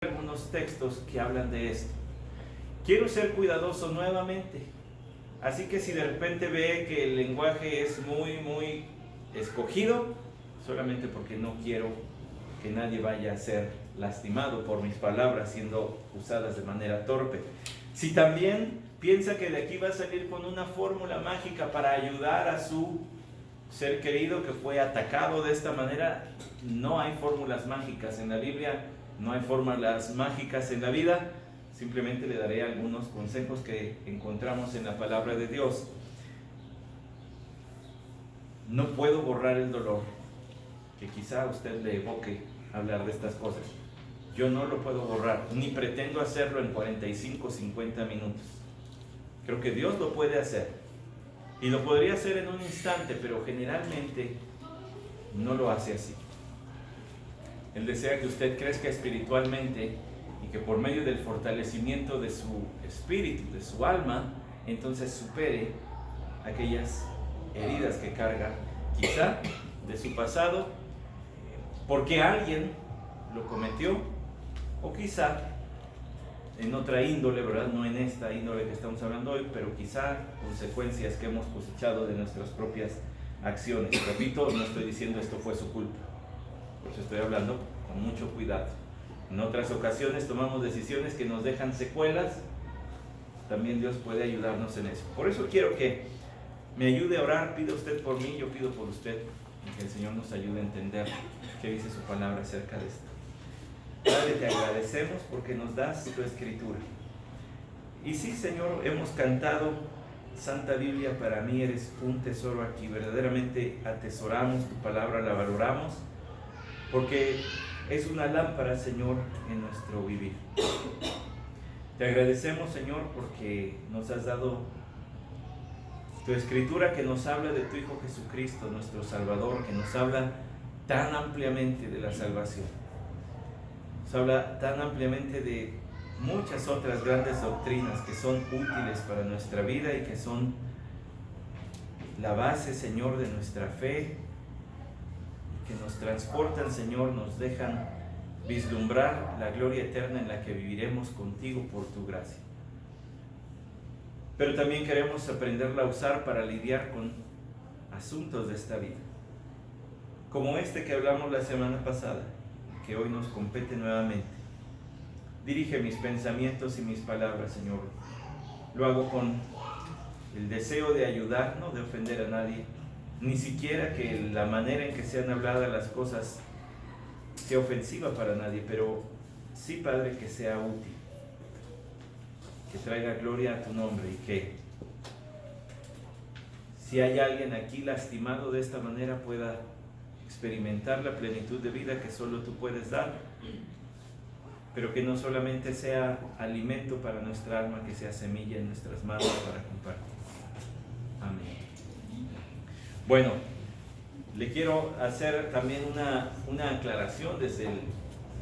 algunos textos que hablan de esto. Quiero ser cuidadoso nuevamente, así que si de repente ve que el lenguaje es muy escogido, solamente porque no quiero que nadie vaya a ser lastimado por mis palabras siendo usadas de manera torpe. Si también piensa que de aquí va a salir con una fórmula mágica para ayudar a su ser querido que fue atacado de esta manera, no hay fórmulas mágicas en la Biblia, no hay fórmulas mágicas en la vida. Simplemente le daré algunos consejos que encontramos en la palabra de Dios. No puedo borrar el dolor que quizá a usted le evoque hablar de estas cosas. Yo no lo puedo borrar, ni pretendo hacerlo en 45 o 50 minutos. Creo que Dios lo puede hacer. Y lo podría hacer en un instante, pero generalmente no lo hace así. Él desea que usted crezca espiritualmente y que por medio del fortalecimiento de su espíritu, de su alma, entonces supere aquellas heridas que carga, quizá de su pasado, porque alguien lo cometió, o quizá en otra índole, ¿verdad? No en esta índole que estamos hablando hoy, pero quizá consecuencias que hemos cosechado de nuestras propias acciones. Repito, no estoy diciendo esto fue su culpa, por eso estoy hablando con mucho cuidado. En otras ocasiones tomamos decisiones que nos dejan secuelas, también Dios puede ayudarnos en eso. Por eso quiero que me ayude a orar, pida usted por mí, yo pido por usted, y que el Señor nos ayude a entender qué dice su palabra acerca de esto. Padre, te agradecemos porque nos das tu escritura. Y sí, Señor, hemos cantado Santa Biblia, para mí eres un tesoro aquí. Verdaderamente atesoramos tu palabra, la valoramos, porque es una lámpara, Señor, en nuestro vivir. Te agradecemos, Señor, porque nos has dado tu escritura que nos habla de tu Hijo Jesucristo, nuestro Salvador, que nos habla tan ampliamente de la salvación. Nos habla tan ampliamente de muchas otras grandes doctrinas que son útiles para nuestra vida y que son la base, Señor, de nuestra fe, que nos transportan, Señor, nos dejan vislumbrar la gloria eterna en la que viviremos contigo por tu gracia. Pero también queremos aprenderla a usar para lidiar con asuntos de esta vida, como este que hablamos la semana pasada, que hoy nos compete nuevamente. Dirige mis pensamientos y mis palabras, Señor. Lo hago con el deseo de ayudar, no de ofender a nadie, ni siquiera que la manera en que sean habladas las cosas sea ofensiva para nadie, pero sí, Padre, que sea útil, que traiga gloria a tu nombre, y que si hay alguien aquí lastimado de esta manera pueda experimentar la plenitud de vida que solo tú puedes dar, pero que no solamente sea alimento para nuestra alma, que sea semilla en nuestras manos para compartir. Amén. Bueno, le quiero hacer también una aclaración desde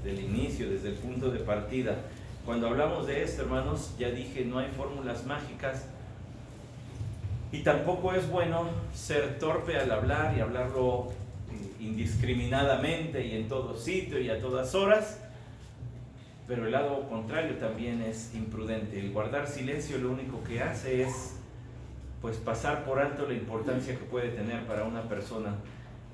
el inicio, desde el punto de partida. Cuando hablamos de esto, hermanos, ya dije, no hay fórmulas mágicas, y tampoco es bueno ser torpe al hablar y hablarlo indiscriminadamente y en todo sitio y a todas horas, pero el lado contrario también es imprudente. El guardar silencio lo único que hace es pues pasar por alto la importancia que puede tener para una persona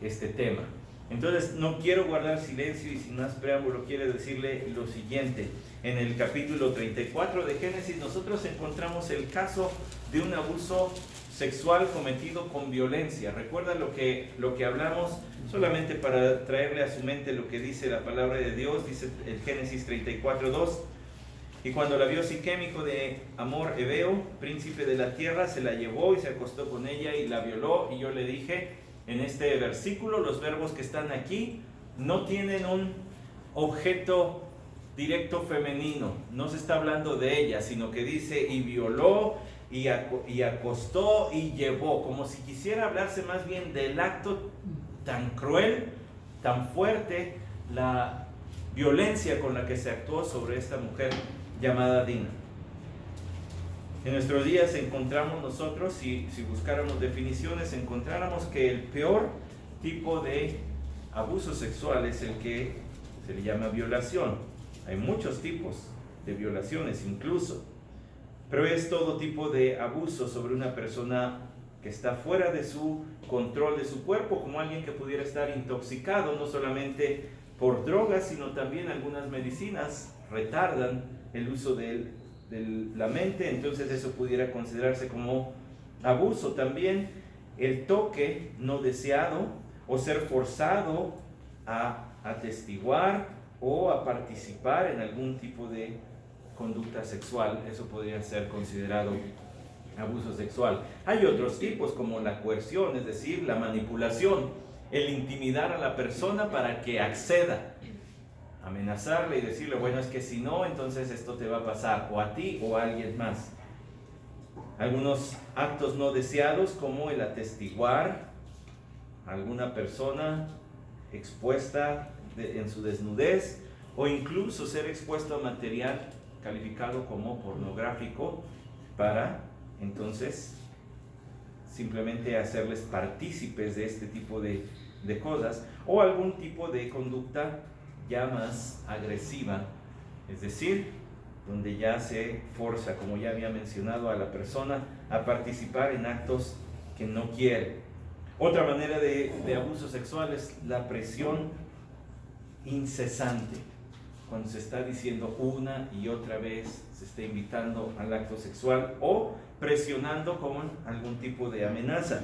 este tema. Entonces no quiero guardar silencio, y sin más preámbulo quiero decirle lo siguiente. En el capítulo 34 de Génesis nosotros encontramos el caso de un abuso sexual cometido con violencia. Recuerda lo que hablamos, solamente para traerle a su mente lo que dice la palabra de Dios. Dice el Génesis 34:2: y cuando la vio Siquem, hijo de Hamor Heveo, príncipe de la tierra, se la llevó y se acostó con ella y la violó. Y yo le dije, en este versículo, los verbos que están aquí no tienen un objeto directo femenino, no se está hablando de ella, sino que dice y violó, y acostó y llevó, como si quisiera hablarse más bien del acto tan cruel, tan fuerte, la violencia con la que se actuó sobre esta mujer llamada Dina. En nuestros días encontramos nosotros, si buscáramos definiciones, encontráramos que el peor tipo de abuso sexual es el que se le llama violación. Hay muchos tipos de violaciones incluso, pero es todo tipo de abuso sobre una persona que está fuera de su control de su cuerpo, como alguien que pudiera estar intoxicado, no solamente por drogas, sino también algunas medicinas retardan el uso de la mente, entonces eso pudiera considerarse como abuso. También el toque no deseado o ser forzado a atestiguar o a participar en algún tipo de conducta sexual, eso podría ser considerado abuso sexual. Hay otros tipos como la coerción, es decir, la manipulación, el intimidar a la persona para que acceda, amenazarle y decirle, bueno, es que si no, entonces esto te va a pasar, o a ti o a alguien más. Algunos actos no deseados como el atestiguar a alguna persona expuesta en su desnudez, o incluso ser expuesto a material calificado como pornográfico para entonces simplemente hacerles partícipes de este tipo de cosas, o algún tipo de conducta ya más agresiva, es decir, donde ya se forza, como ya había mencionado, a la persona a participar en actos que no quiere. Otra manera de abuso sexual es la presión incesante, cuando se está diciendo una y otra vez, se está invitando al acto sexual o presionando con algún tipo de amenaza.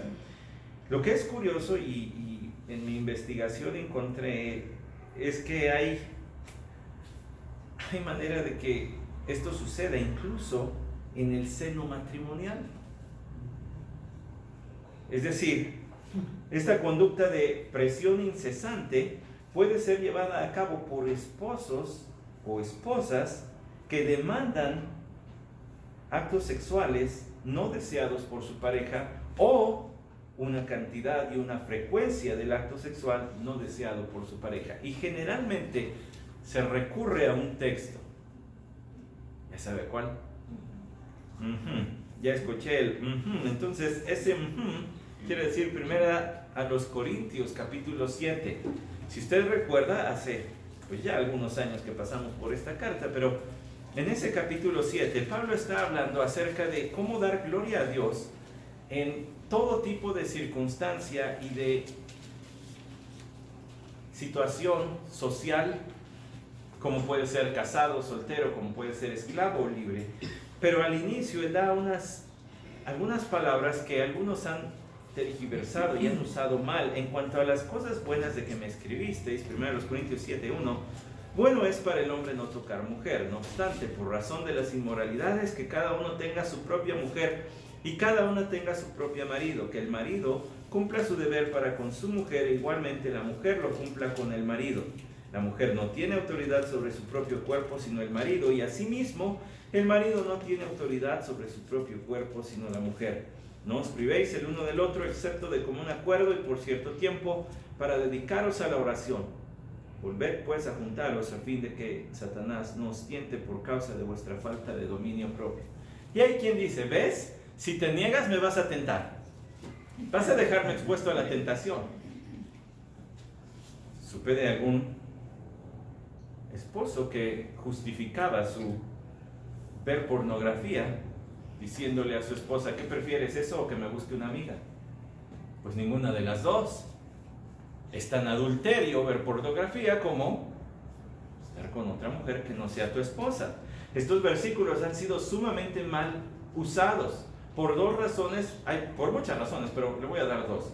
Lo que es curioso y en mi investigación encontré es que hay manera de que esto suceda incluso en el seno matrimonial. Es decir, esta conducta de presión incesante puede ser llevada a cabo por esposos o esposas que demandan actos sexuales no deseados por su pareja, o una cantidad y una frecuencia del acto sexual no deseado por su pareja. Y generalmente se recurre a un texto. ¿Ya sabe cuál? Ya escuché el Entonces ese quiere decir primera a los Corintios capítulo 7. Si usted recuerda, hace pues ya algunos años que pasamos por esta carta, pero en ese capítulo 7 Pablo está hablando acerca de cómo dar gloria a Dios en todo tipo de circunstancia y de situación social, como puede ser casado, soltero, como puede ser esclavo o libre. Pero al inicio él da algunas palabras que algunos han tergiversado y han usado mal en cuanto a las cosas buenas de que me escribisteis. 1 Corintios 7:1. Bueno es para el hombre no tocar mujer, no obstante, por razón de las inmoralidades, que cada uno tenga su propia mujer y cada una tenga su propio marido, que el marido cumpla su deber para con su mujer e igualmente la mujer lo cumpla con el marido. La mujer no tiene autoridad sobre su propio cuerpo sino el marido, y asimismo el marido no tiene autoridad sobre su propio cuerpo sino la mujer. No os privéis el uno del otro, excepto de común acuerdo y por cierto tiempo, para dedicaros a la oración. Volved pues a juntaros a fin de que Satanás no os tiente por causa de vuestra falta de dominio propio. Y hay quien dice, ¿ves? Si te niegas me vas a tentar. Vas a dejarme expuesto a la tentación. Supe de algún esposo que justificaba su ver pornografía diciéndole a su esposa, ¿qué prefieres, eso o que me busque una amiga? Pues ninguna de las dos. Es tan adulterio ver pornografía como estar con otra mujer que no sea tu esposa. Estos versículos han sido sumamente mal usados por dos razones, por muchas razones, pero le voy a dar dos.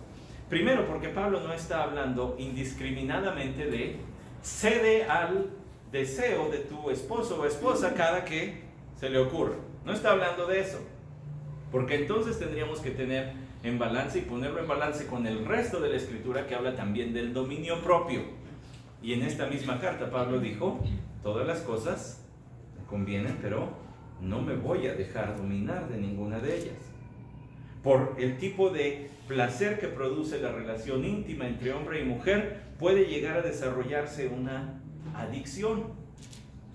Primero, porque Pablo no está hablando indiscriminadamente de cede al deseo de tu esposo o esposa cada que se le ocurra. No está hablando de eso, porque entonces tendríamos que tener en balance y ponerlo en balance con el resto de la escritura que habla también del dominio propio. Y en esta misma carta Pablo dijo, todas las cosas me convienen, pero no me voy a dejar dominar de ninguna de ellas. Por el tipo de placer que produce la relación íntima entre hombre y mujer, puede llegar a desarrollarse una adicción,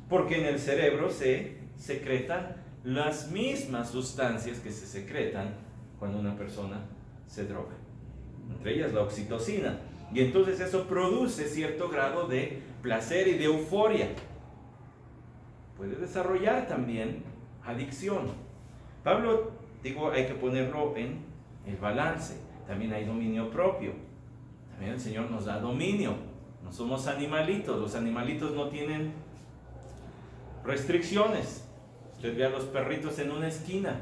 porque en el cerebro se secretan las mismas sustancias que se secretan cuando una persona se droga, entre ellas la oxitocina, y entonces eso produce cierto grado de placer y de euforia. puede desarrollar también adicción. Pablo, hay que ponerlo en el balance. También hay dominio propio. También el Señor nos da dominio. No somos animalitos. Los animalitos no tienen restricciones. Usted ve a los perritos en una esquina.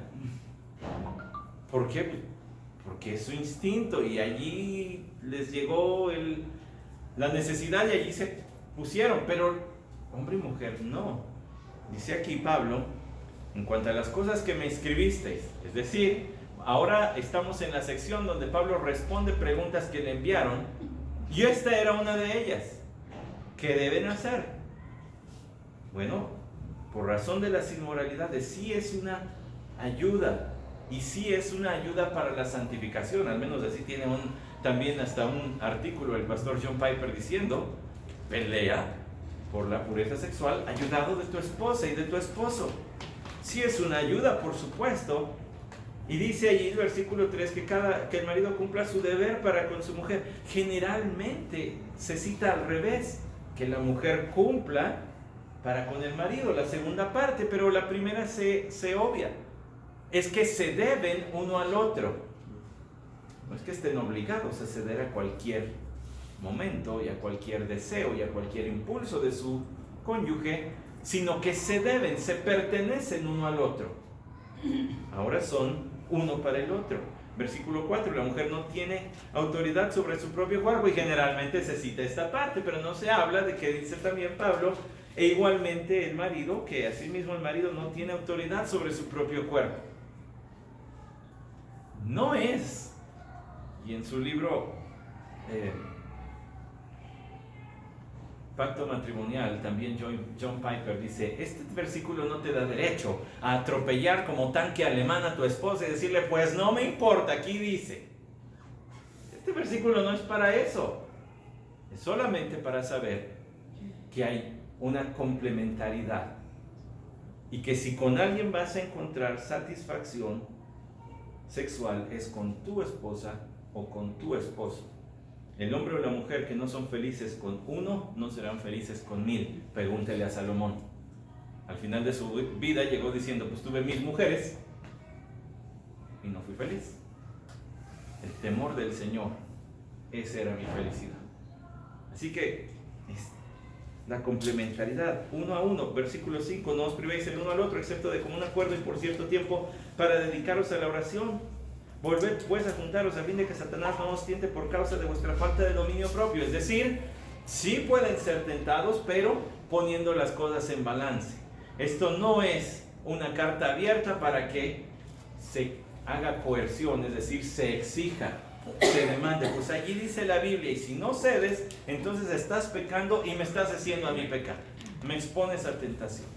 ¿Por qué? Porque es su instinto y allí les llegó la necesidad y allí se pusieron. Pero hombre y mujer no. Dice aquí Pablo, en cuanto a las cosas que me escribisteis, es decir, ahora estamos en la sección donde Pablo responde preguntas que le enviaron, y esta era una de ellas. ¿Qué deben hacer? Bueno, por razón de las inmoralidades, sí es una ayuda, y sí es una ayuda para la santificación. Al menos así tiene también hasta un artículo el pastor John Piper diciendo: pelea por la pureza sexual ayudado de tu esposa y de tu esposo. Sí es una ayuda, por supuesto. Y dice allí el versículo 3 que el marido cumpla su deber para con su mujer. Generalmente se cita al revés, que la mujer cumpla para con el marido, la segunda parte, pero la primera se obvia. Es que se deben uno al otro. No es que estén obligados a ceder a cualquier momento y a cualquier deseo y a cualquier impulso de su cónyuge, sino que se deben, se pertenecen uno al otro. Ahora son uno para el otro. Versículo 4, la mujer no tiene autoridad sobre su propio cuerpo, y generalmente se cita esta parte, pero no se habla de que dice también Pablo, e igualmente el marido, que asimismo el marido no tiene autoridad sobre su propio cuerpo. No es, y en su libro Pacto Matrimonial, también John Piper dice: este versículo no te da derecho a atropellar como tanque alemán a tu esposa y decirle, pues no me importa, aquí dice. Este versículo no es para eso. Es solamente para saber que hay una complementariedad y que si con alguien vas a encontrar satisfacción sexual es con tu esposa o con tu esposo. El hombre o la mujer que no son felices con uno, no serán felices con 1000. Pregúntele a Salomón. Al final de su vida llegó diciendo, pues tuve 1000 mujeres y no fui feliz. El temor del Señor, esa era mi felicidad. Así que es la complementariedad, uno a uno. Versículo 5, no os privéis el uno al otro, excepto de común acuerdo y por cierto tiempo, para dedicaros a la oración. Volved pues a juntaros a fin de que Satanás no os tiente por causa de vuestra falta de dominio propio. Es decir, sí pueden ser tentados, pero poniendo las cosas en balance. Esto no es una carta abierta para que se haga coerción, es decir, se exija, se demande. Pues allí dice la Biblia, y si no cedes, entonces estás pecando y me estás haciendo a mí pecar. Me expones a tentación.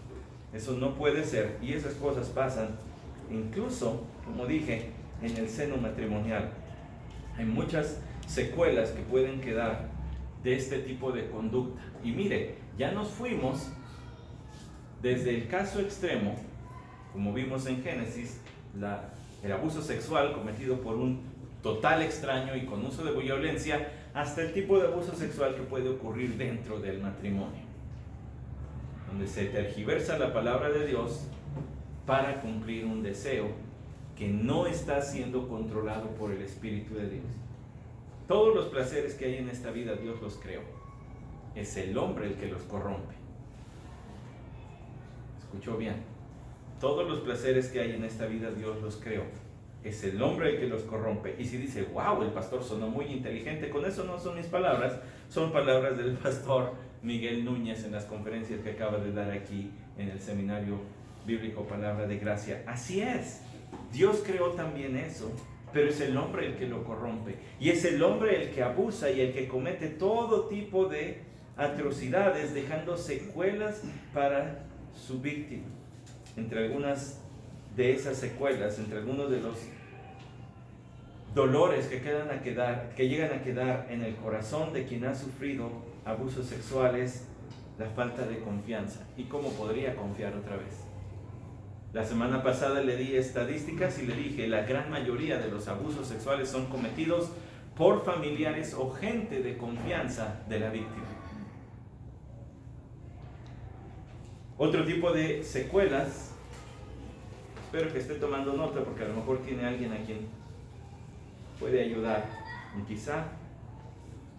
Eso no puede ser, y esas cosas pasan incluso, como dije, en el seno matrimonial. Hay muchas secuelas que pueden quedar de este tipo de conducta. Y mire, ya nos fuimos desde el caso extremo, como vimos en Génesis, el abuso sexual cometido por un total extraño y con uso de violencia, hasta el tipo de abuso sexual que puede ocurrir dentro del matrimonio, donde se tergiversa la palabra de Dios para cumplir un deseo que no está siendo controlado por el Espíritu de Dios. Todos los placeres que hay en esta vida Dios los creó. Es el hombre el que los corrompe. ¿Escuchó bien? Todos los placeres que hay en esta vida Dios los creó. Es el hombre el que los corrompe. Y si dice, wow, el pastor sonó muy inteligente, con eso no son mis palabras, son palabras del pastor Miguel Núñez en las conferencias que acaba de dar aquí en el Seminario Bíblico Palabra de Gracia. Así es. Dios creó también eso, pero es el hombre el que lo corrompe. Y es el hombre el que abusa y el que comete todo tipo de atrocidades, dejando secuelas para su víctima. Entre algunas de esas secuelas, entre algunos de los dolores que llegan a quedar en el corazón de quien ha sufrido abusos sexuales, la falta de confianza. ¿Y cómo podría confiar otra vez? La semana pasada le di estadísticas y le dije, la gran mayoría de los abusos sexuales son cometidos por familiares o gente de confianza de la víctima. Otro tipo de secuelas, espero que esté tomando nota porque a lo mejor tiene alguien a quien puede ayudar y quizá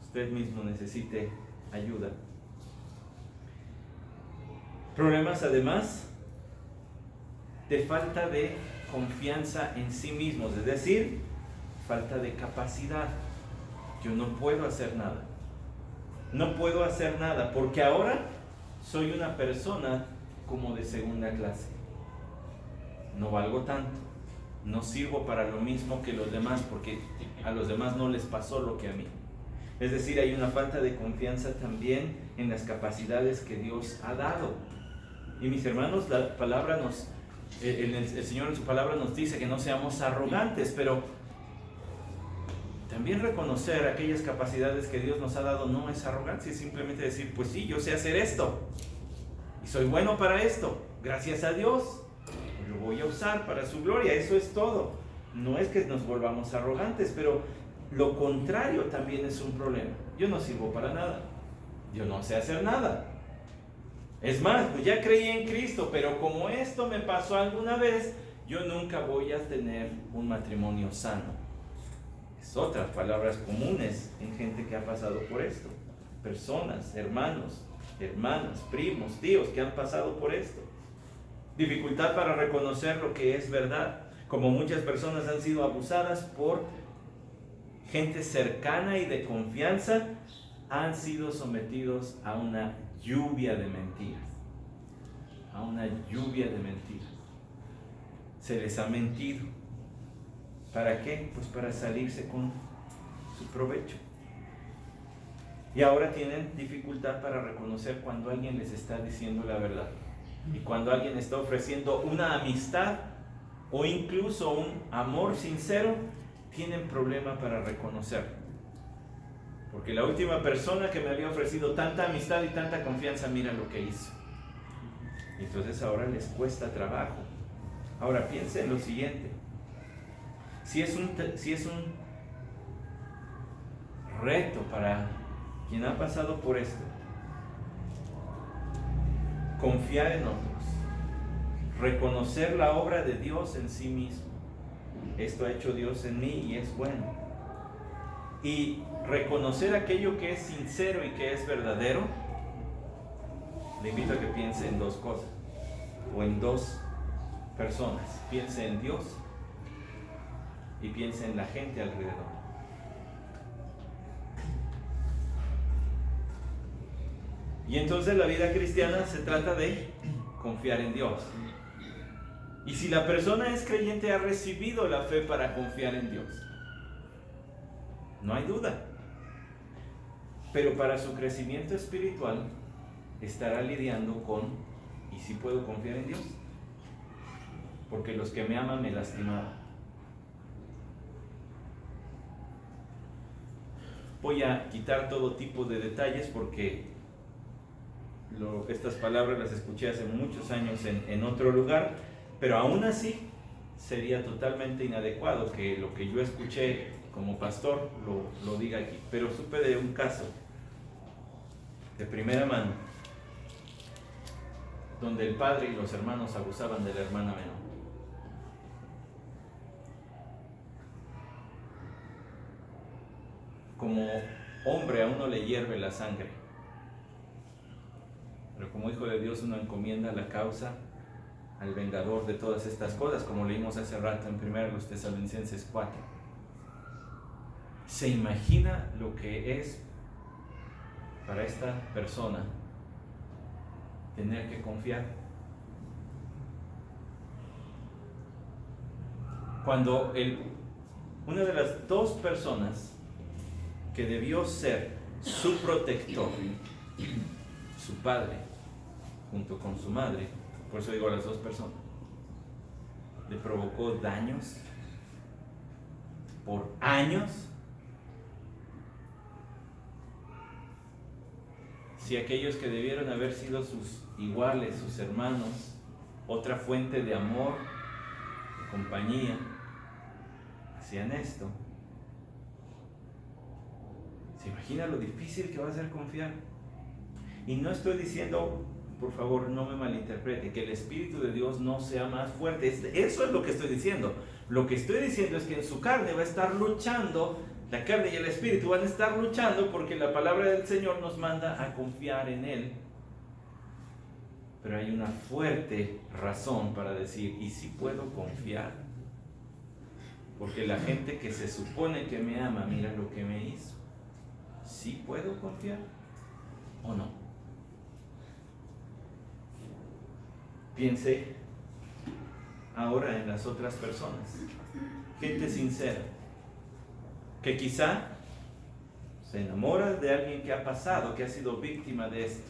usted mismo necesite ayuda. Problemas además de falta de confianza en sí mismos, es decir, falta de capacidad. Yo no puedo hacer nada. No puedo hacer nada porque ahora soy una persona como de segunda clase. No valgo tanto. No sirvo para lo mismo que los demás porque a los demás no les pasó lo que a mí. Es decir, hay una falta de confianza también en las capacidades que Dios ha dado. Y mis hermanos, la palabra el Señor en su palabra nos dice que no seamos arrogantes, pero también reconocer aquellas capacidades que Dios nos ha dado no es arrogancia, es simplemente decir, pues sí, yo sé hacer esto y soy bueno para esto, gracias a Dios, lo voy a usar para su gloria, eso es todo. No es que nos volvamos arrogantes, pero lo contrario también es un problema. Yo no sirvo para nada, yo no sé hacer nada. Es más, pues ya creí en Cristo, pero como esto me pasó alguna vez, yo nunca voy a tener un matrimonio sano. Es otras palabras comunes en gente que ha pasado por esto. Personas, hermanos, hermanas, primos, tíos que han pasado por esto. Dificultad para reconocer lo que es verdad. Como muchas personas han sido abusadas por gente cercana y de confianza, han sido sometidos a una lluvia de mentiras. A una lluvia de mentiras. Se les ha mentido. ¿Para qué? Pues para salirse con su provecho. Y ahora tienen dificultad para reconocer cuando alguien les está diciendo la verdad. Y cuando alguien está ofreciendo una amistad o incluso un amor sincero, tienen problema para reconocerlo. Porque la última persona que me había ofrecido tanta amistad y tanta confianza, mira lo que hizo. Entonces ahora les cuesta trabajo. Ahora piensen en lo siguiente. Si es un reto para quien ha pasado por esto, confiar en otros, reconocer la obra de Dios en sí mismo. Esto ha hecho Dios en mí y es bueno. Y reconocer aquello que es sincero y que es verdadero, le invito a que piense en dos cosas, o en dos personas. Piense en Dios y piense en la gente alrededor. Y entonces la vida cristiana se trata de confiar en Dios. Y si la persona es creyente, ha recibido la fe para confiar en Dios. No hay duda. Pero para su crecimiento espiritual estará lidiando con, ¿y si puedo confiar en Dios? Porque los que me aman me lastimaron. Voy a quitar todo tipo de detalles porque estas palabras las escuché hace muchos años en otro lugar, pero aún así sería totalmente inadecuado que lo que yo escuché como pastor lo diga aquí. Pero supe de un caso de primera mano donde el padre y los hermanos abusaban de la hermana menor. Como hombre a uno le hierve la sangre, pero como hijo de Dios uno encomienda la causa al vengador de todas estas cosas, como leímos hace rato en 1 Tesalonicenses 4. ¿Se imagina lo que es para esta persona tener que confiar? Cuando una de las dos personas que debió ser su protector, su padre, junto con su madre, por eso digo a las dos personas, le provocó daños por años. Si aquellos que debieron haber sido sus iguales, sus hermanos, otra fuente de amor, de compañía, hacían esto, ¿se imagina lo difícil que va a ser confiar? Y no estoy diciendo por favor, no me malinterprete, que el Espíritu de Dios no sea más fuerte. Eso es lo que estoy diciendo. Lo que estoy diciendo es que en su carne va a estar luchando, la carne y el Espíritu van a estar luchando porque la palabra del Señor nos manda a confiar en Él. Pero hay una fuerte razón para decir, ¿y si puedo confiar? Porque la gente que se supone que me ama, mira lo que me hizo. ¿Sí puedo confiar o no? Piense ahora en las otras personas, gente sincera, que quizá se enamora de alguien que ha pasado, que ha sido víctima de esto,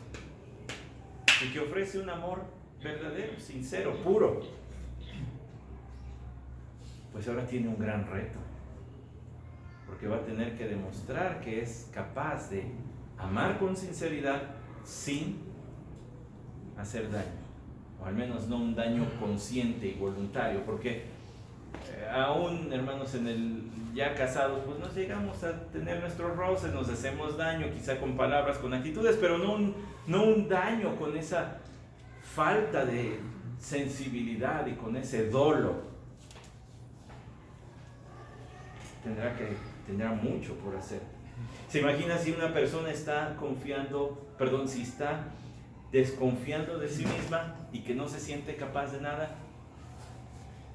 y que ofrece un amor verdadero, sincero, puro. Pues ahora tiene un gran reto, porque va a tener que demostrar que es capaz de amar con sinceridad sin hacer daño. O al menos no un daño consciente y voluntario, porque aún, hermanos, ya casados, pues nos llegamos a tener nuestros roces, nos hacemos daño, quizá con palabras, con actitudes, pero no un daño con esa falta de sensibilidad y con ese dolo. Tendrá mucho por hacer. ¿Se imagina si una persona está si está desconfiando de sí misma y que no se siente capaz de nada?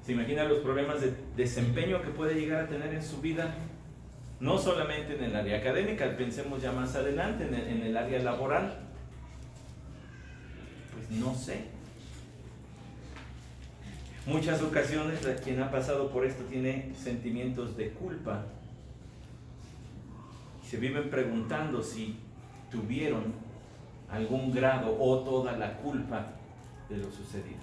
¿Se imagina los problemas de desempeño que puede llegar a tener en su vida? No solamente en el área académica, pensemos ya más adelante en el área laboral. Pues no sé. Muchas ocasiones quien ha pasado por esto tiene sentimientos de culpa. Se viven preguntando si tuvieron algún grado o toda la culpa de lo sucedido.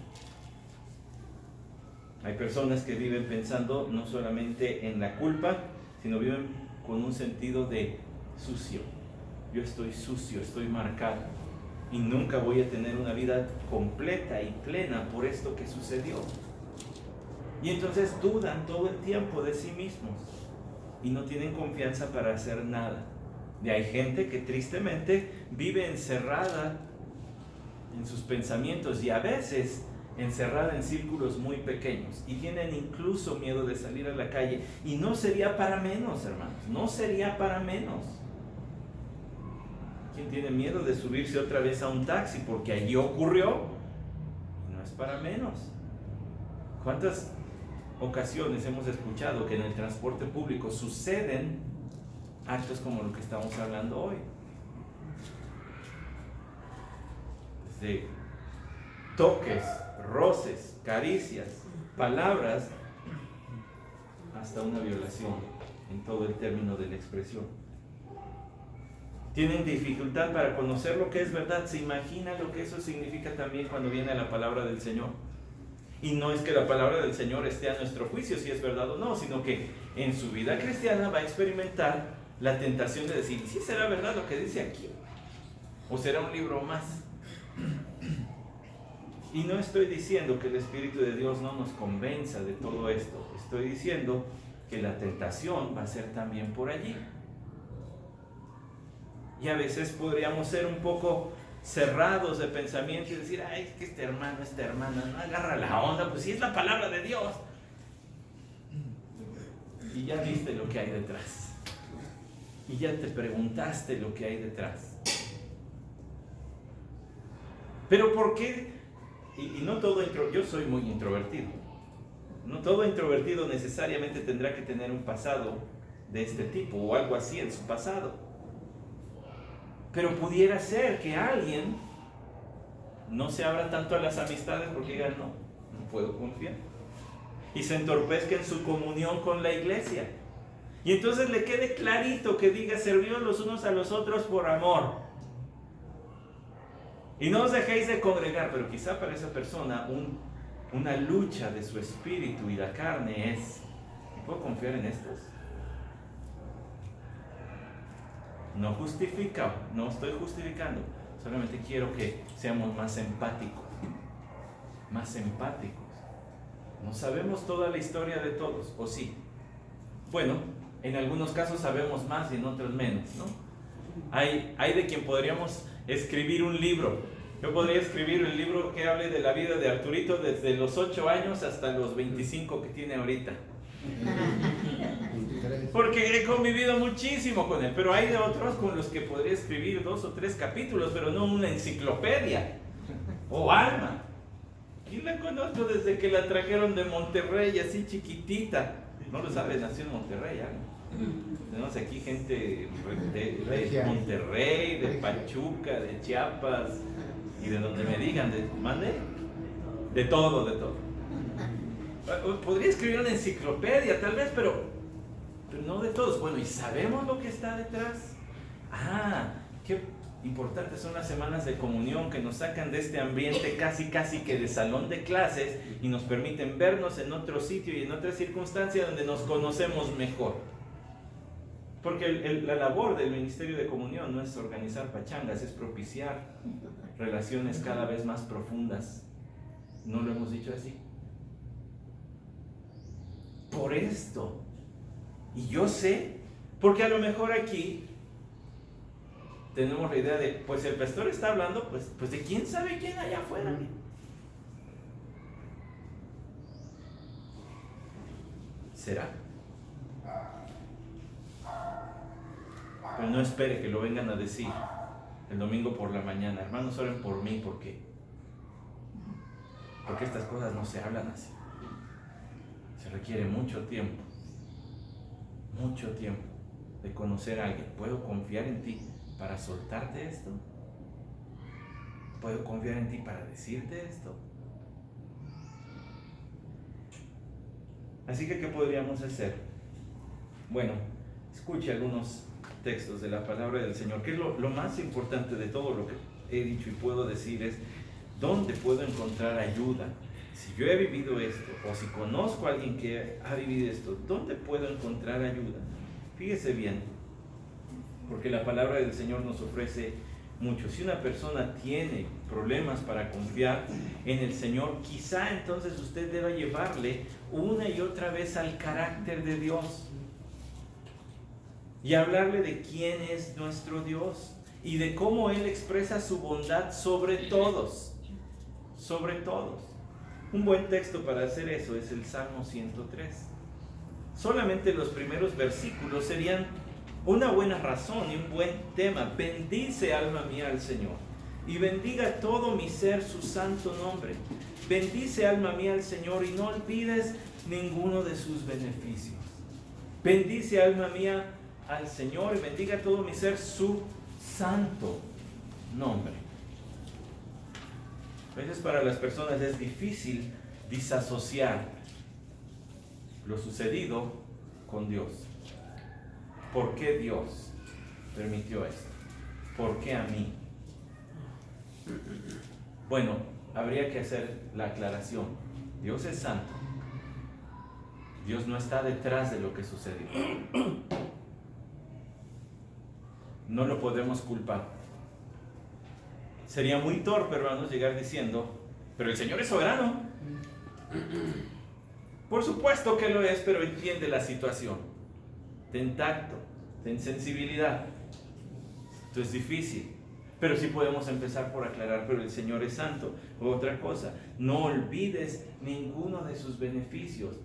Hay personas que viven pensando no solamente en la culpa, sino viven con un sentido de sucio. Yo estoy sucio, estoy marcado y nunca voy a tener una vida completa y plena por esto que sucedió. Y entonces dudan todo el tiempo de sí mismos y no tienen confianza para hacer nada. Y hay gente que tristemente vive encerrada en sus pensamientos y a veces encerrada en círculos muy pequeños y tienen incluso miedo de salir a la calle. Y no sería para menos, hermanos, no sería para menos. ¿Quién tiene miedo de subirse otra vez a un taxi porque allí ocurrió? Y no es para menos. ¿Cuántas ocasiones hemos escuchado que en el transporte público suceden actos como lo que estamos hablando hoy? Desde toques, roces, caricias, palabras, hasta una violación en todo el término de la expresión. Tienen dificultad para conocer lo que es verdad. ¿Se imagina lo que eso significa también cuando viene la palabra del Señor? Y no es que la palabra del Señor esté a nuestro juicio si es verdad o no, sino que en su vida cristiana va a experimentar la tentación de decir, ¿sí será verdad lo que dice aquí? ¿O será un libro más? Y no estoy diciendo que el Espíritu de Dios no nos convenza de todo esto. Estoy diciendo que la tentación va a ser también por allí. Y a veces podríamos ser un poco cerrados de pensamiento y decir, ay, es que este hermano, esta hermana, no agarra la onda, pues si es la palabra de Dios. Y ya viste lo que hay detrás. Y ya te preguntaste lo que hay detrás. Pero ¿por qué? Y no todo yo soy muy introvertido. No todo introvertido necesariamente tendrá que tener un pasado de este tipo o algo así en su pasado. Pero pudiera ser que alguien no se abra tanto a las amistades porque diga, no puedo confiar. Y se entorpezca en su comunión con la iglesia. Y entonces le quede clarito que diga, serviros los unos a los otros por amor. Y no os dejéis de congregar, pero quizá para esa persona una lucha de su espíritu y la carne es, ¿puedo confiar en estos? No justifica, no estoy justificando, solamente quiero que seamos más empáticos. Más empáticos. No sabemos toda la historia de todos, ¿o sí? Bueno, en algunos casos sabemos más y en otros menos, ¿no? Hay de quien podríamos escribir un libro Yo podría escribir el libro que hable de la vida de Arturito desde los 8 años hasta los 25 que tiene ahorita. Porque he convivido muchísimo con él, pero hay de otros con los que podría escribir 2 o 3 capítulos, pero no una enciclopedia o Alma. Y la conozco desde que la trajeron de Monterrey, así chiquitita. No lo sabes, nació en Monterrey, Alma. Tenemos aquí gente de Monterrey, de Pachuca, de Chiapas y de donde me digan, ¿mande? De todo, de todo. Podría escribir una enciclopedia tal vez, pero no de todos. Bueno, ¿y sabemos lo que está detrás? Qué importantes son las semanas de comunión que nos sacan de este ambiente casi que de salón de clases y nos permiten vernos en otro sitio y en otra circunstancia donde nos conocemos mejor. Porque la labor del Ministerio de Comunión no es organizar pachangas, es propiciar relaciones cada vez más profundas. ¿No lo hemos dicho así? Por esto. Y yo sé, porque a lo mejor aquí tenemos la idea de, pues el pastor está hablando, pues de quién sabe quién allá afuera. ¿Será? Pero no espere que lo vengan a decir el domingo por la mañana. Hermanos, oren por mí, ¿por qué? Porque estas cosas no se hablan así. Se requiere mucho tiempo de conocer a alguien. ¿Puedo confiar en ti para soltarte esto? ¿Puedo confiar en ti para decirte esto? Así que, ¿qué podríamos hacer? Bueno, escuche algunos textos de la palabra del Señor, que es lo más importante de todo lo que he dicho y puedo decir es, ¿dónde puedo encontrar ayuda? Si yo he vivido esto, o si conozco a alguien que ha vivido esto, ¿dónde puedo encontrar ayuda? Fíjese bien, porque la palabra del Señor nos ofrece mucho. Si una persona tiene problemas para confiar en el Señor, quizá entonces usted deba llevarle una y otra vez al carácter de Dios y hablarle de quién es nuestro Dios y de cómo Él expresa su bondad sobre todos. Sobre todos. Un buen texto para hacer eso es el Salmo 103. Solamente los primeros versículos serían una buena razón y un buen tema. Bendice, alma mía, al Señor, y bendiga todo mi ser su santo nombre. Bendice, alma mía, al Señor, y no olvides ninguno de sus beneficios. Bendice, alma mía, al Señor, y bendiga todo mi ser su santo nombre. A veces para las personas es difícil disasociar lo sucedido con Dios. ¿Por qué Dios permitió esto? ¿Por qué a mí? Bueno, habría que hacer la aclaración. Dios es santo. Dios no está detrás de lo que sucedió. No lo podemos culpar. Sería muy torpe, hermanos, llegar diciendo, pero el Señor es soberano. Por supuesto que lo es, pero entiende la situación. Ten tacto, ten sensibilidad. Esto es difícil, pero sí podemos empezar por aclarar, pero el Señor es santo. Otra cosa, no olvides ninguno de sus beneficios.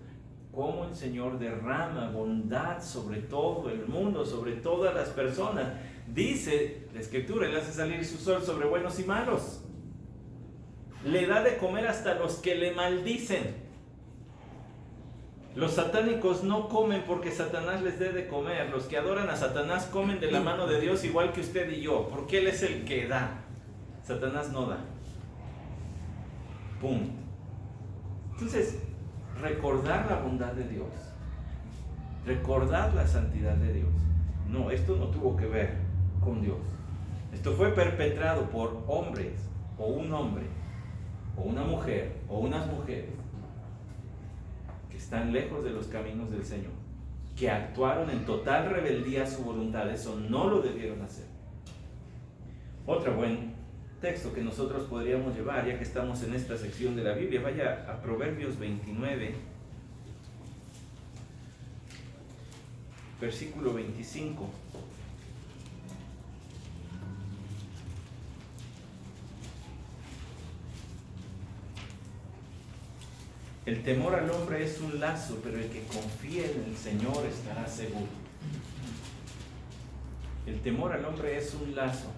Cómo el Señor derrama bondad sobre todo el mundo, sobre todas las personas. Dice la Escritura, Él hace salir su sol sobre buenos y malos. Le da de comer hasta los que le maldicen. Los satánicos no comen porque Satanás les dé de comer. Los que adoran a Satanás comen de la mano de Dios igual que usted y yo, porque Él es el que da. Satanás no da. Punto. Entonces, recordar la bondad de Dios, recordar la santidad de Dios. No, esto no tuvo que ver con Dios. Esto fue perpetrado por hombres, o un hombre, o una mujer, o unas mujeres que están lejos de los caminos del Señor, que actuaron en total rebeldía a su voluntad. Eso no lo debieron hacer. Otro buen texto que nosotros podríamos llevar, ya que estamos en esta sección de la Biblia, vaya a Proverbios 29, versículo 25. El temor al hombre es un lazo, pero el que confía en el Señor estará seguro. El temor al hombre es un lazo.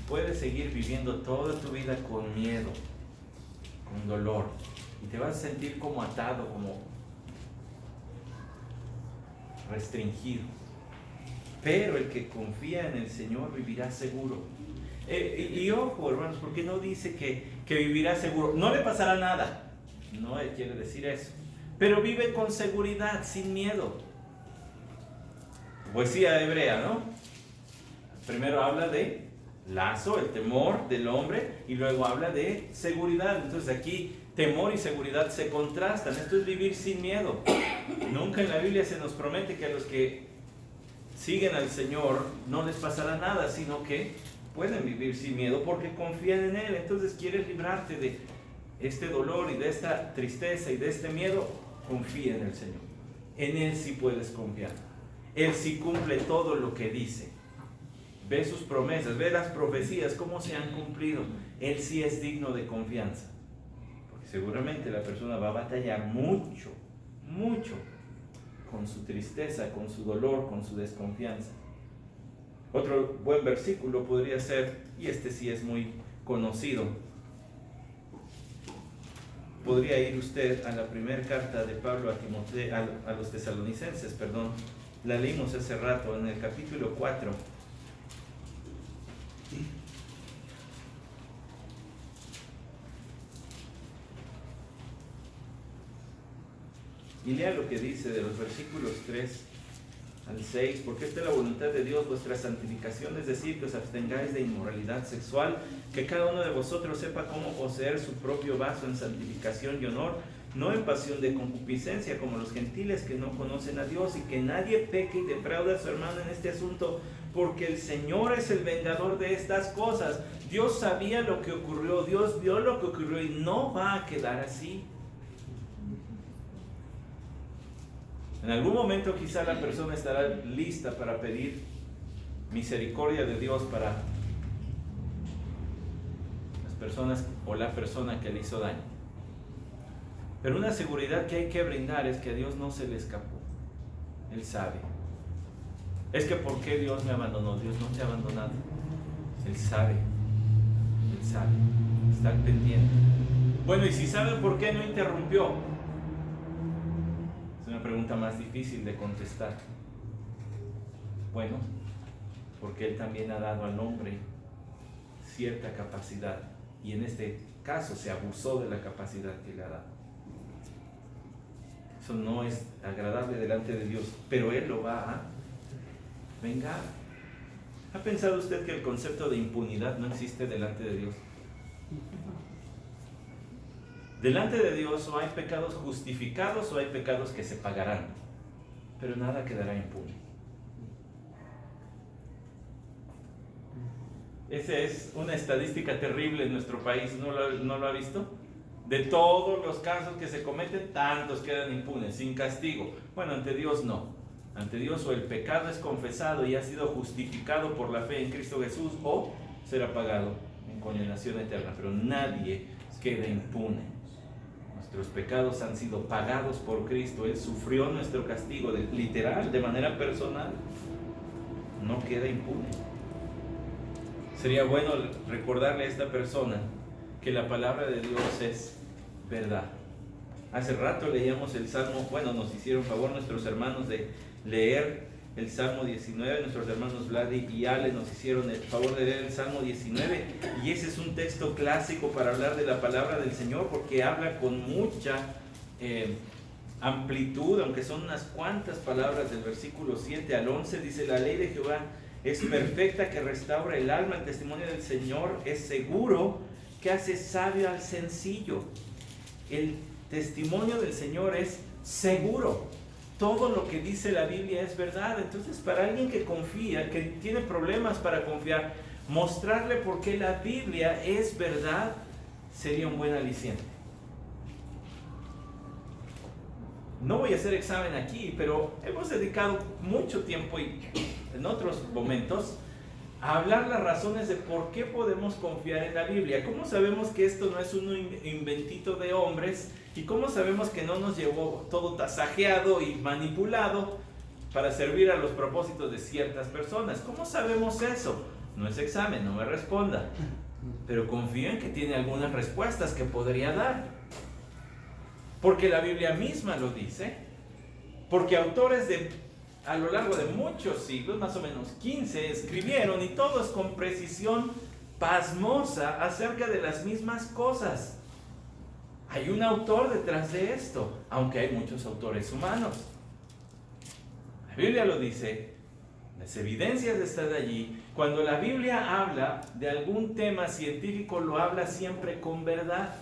Puedes seguir viviendo toda tu vida con miedo, con dolor, y te vas a sentir como atado, como restringido. Pero el que confía en el Señor vivirá seguro. Y ojo, hermanos, porque no dice que vivirá seguro. No le pasará nada. No quiere decir eso. Pero vive con seguridad, sin miedo. Poesía hebrea, ¿no? Primero habla de lazo, el temor del hombre, y luego habla de seguridad. Entonces aquí temor y seguridad se contrastan. Esto es vivir sin miedo. Nunca en la Biblia se nos promete que a los que siguen al Señor no les pasará nada, sino que pueden vivir sin miedo porque confían en Él. Entonces, quieres librarte de este dolor y de esta tristeza y de este miedo, confía en el Señor. En Él sí puedes confiar. Él sí cumple todo lo que dice. Ve sus promesas, ve las profecías, cómo se han cumplido. Él sí es digno de confianza. Porque seguramente la persona va a batallar mucho, mucho con su tristeza, con su dolor, con su desconfianza. Otro buen versículo podría ser, y este sí es muy conocido, podría ir usted a la primera carta de Pablo a Timoteo, a los tesalonicenses, la leímos hace rato en el capítulo 4. Y lea lo que dice de los versículos 3 al 6, porque esta es la voluntad de Dios, vuestra santificación, es decir, que os abstengáis de inmoralidad sexual, que cada uno de vosotros sepa cómo poseer su propio vaso en santificación y honor, no en pasión de concupiscencia como los gentiles que no conocen a Dios, y que nadie peque y defraude a su hermano en este asunto, porque el Señor es el vengador de estas cosas. Dios sabía lo que ocurrió, Dios vio lo que ocurrió y no va a quedar así. En algún momento quizá la persona estará lista para pedir misericordia de Dios para las personas o la persona que le hizo daño. Pero una seguridad que hay que brindar es que a Dios no se le escapó. Él sabe. Es que ¿por qué Dios me abandonó? Dios no te ha abandonado. Él sabe. Él sabe. Está al pendiente. Bueno, y si sabe por qué no interrumpió. Es una pregunta más difícil de contestar. Bueno, porque Él también ha dado al hombre cierta capacidad, y en este caso se abusó de la capacidad que le ha dado. Eso no es agradable delante de Dios, pero Él lo va a vengar. ¿Ha pensado usted que el concepto de impunidad no existe delante de Dios? Delante de Dios o hay pecados justificados o hay pecados que se pagarán, pero nada quedará impune. Esa es una estadística terrible en nuestro país, ¿no lo ha visto? De todos los casos que se cometen, tantos quedan impunes, sin castigo. Bueno, ante Dios no. Ante Dios o el pecado es confesado y ha sido justificado por la fe en Cristo Jesús, o será pagado en condenación eterna, pero nadie queda impune. Nuestros pecados han sido pagados por Cristo. Él sufrió nuestro castigo, literal, de manera personal. No queda impune. Sería bueno recordarle a esta persona que la palabra de Dios es verdad. Hace rato leíamos el Salmo, nos hicieron favor nuestros hermanos de leer el Salmo 19, nuestros hermanos Vladi y Ale nos hicieron el favor de leer el Salmo 19, y ese es un texto clásico para hablar de la palabra del Señor, porque habla con mucha amplitud, aunque son unas cuantas palabras. Del versículo 7 al 11 dice: la ley de Jehová es perfecta, que restaura el alma. El testimonio del Señor es seguro, que hace sabio al sencillo. El testimonio del Señor es seguro. Todo lo que dice la Biblia es verdad. Entonces, para alguien que confía, que tiene problemas para confiar, mostrarle por qué la Biblia es verdad sería un buen aliciente. No voy a hacer examen aquí, pero hemos dedicado mucho tiempo y en otros momentos a hablar las razones de por qué podemos confiar en la Biblia. ¿Cómo sabemos que esto no es un inventito de hombres? ¿Y cómo sabemos que no nos llevó todo tasajeado y manipulado para servir a los propósitos de ciertas personas? ¿Cómo sabemos eso? No es examen, no me responda. Pero confío en que tiene algunas respuestas que podría dar. Porque la Biblia misma lo dice. Porque autores a lo largo de muchos siglos, más o menos 15, escribieron, y todos con precisión pasmosa, acerca de las mismas cosas. Hay un autor detrás de esto, aunque hay muchos autores humanos. La Biblia lo dice, las evidencias están allí. Cuando la Biblia habla de algún tema científico, lo habla siempre con verdad.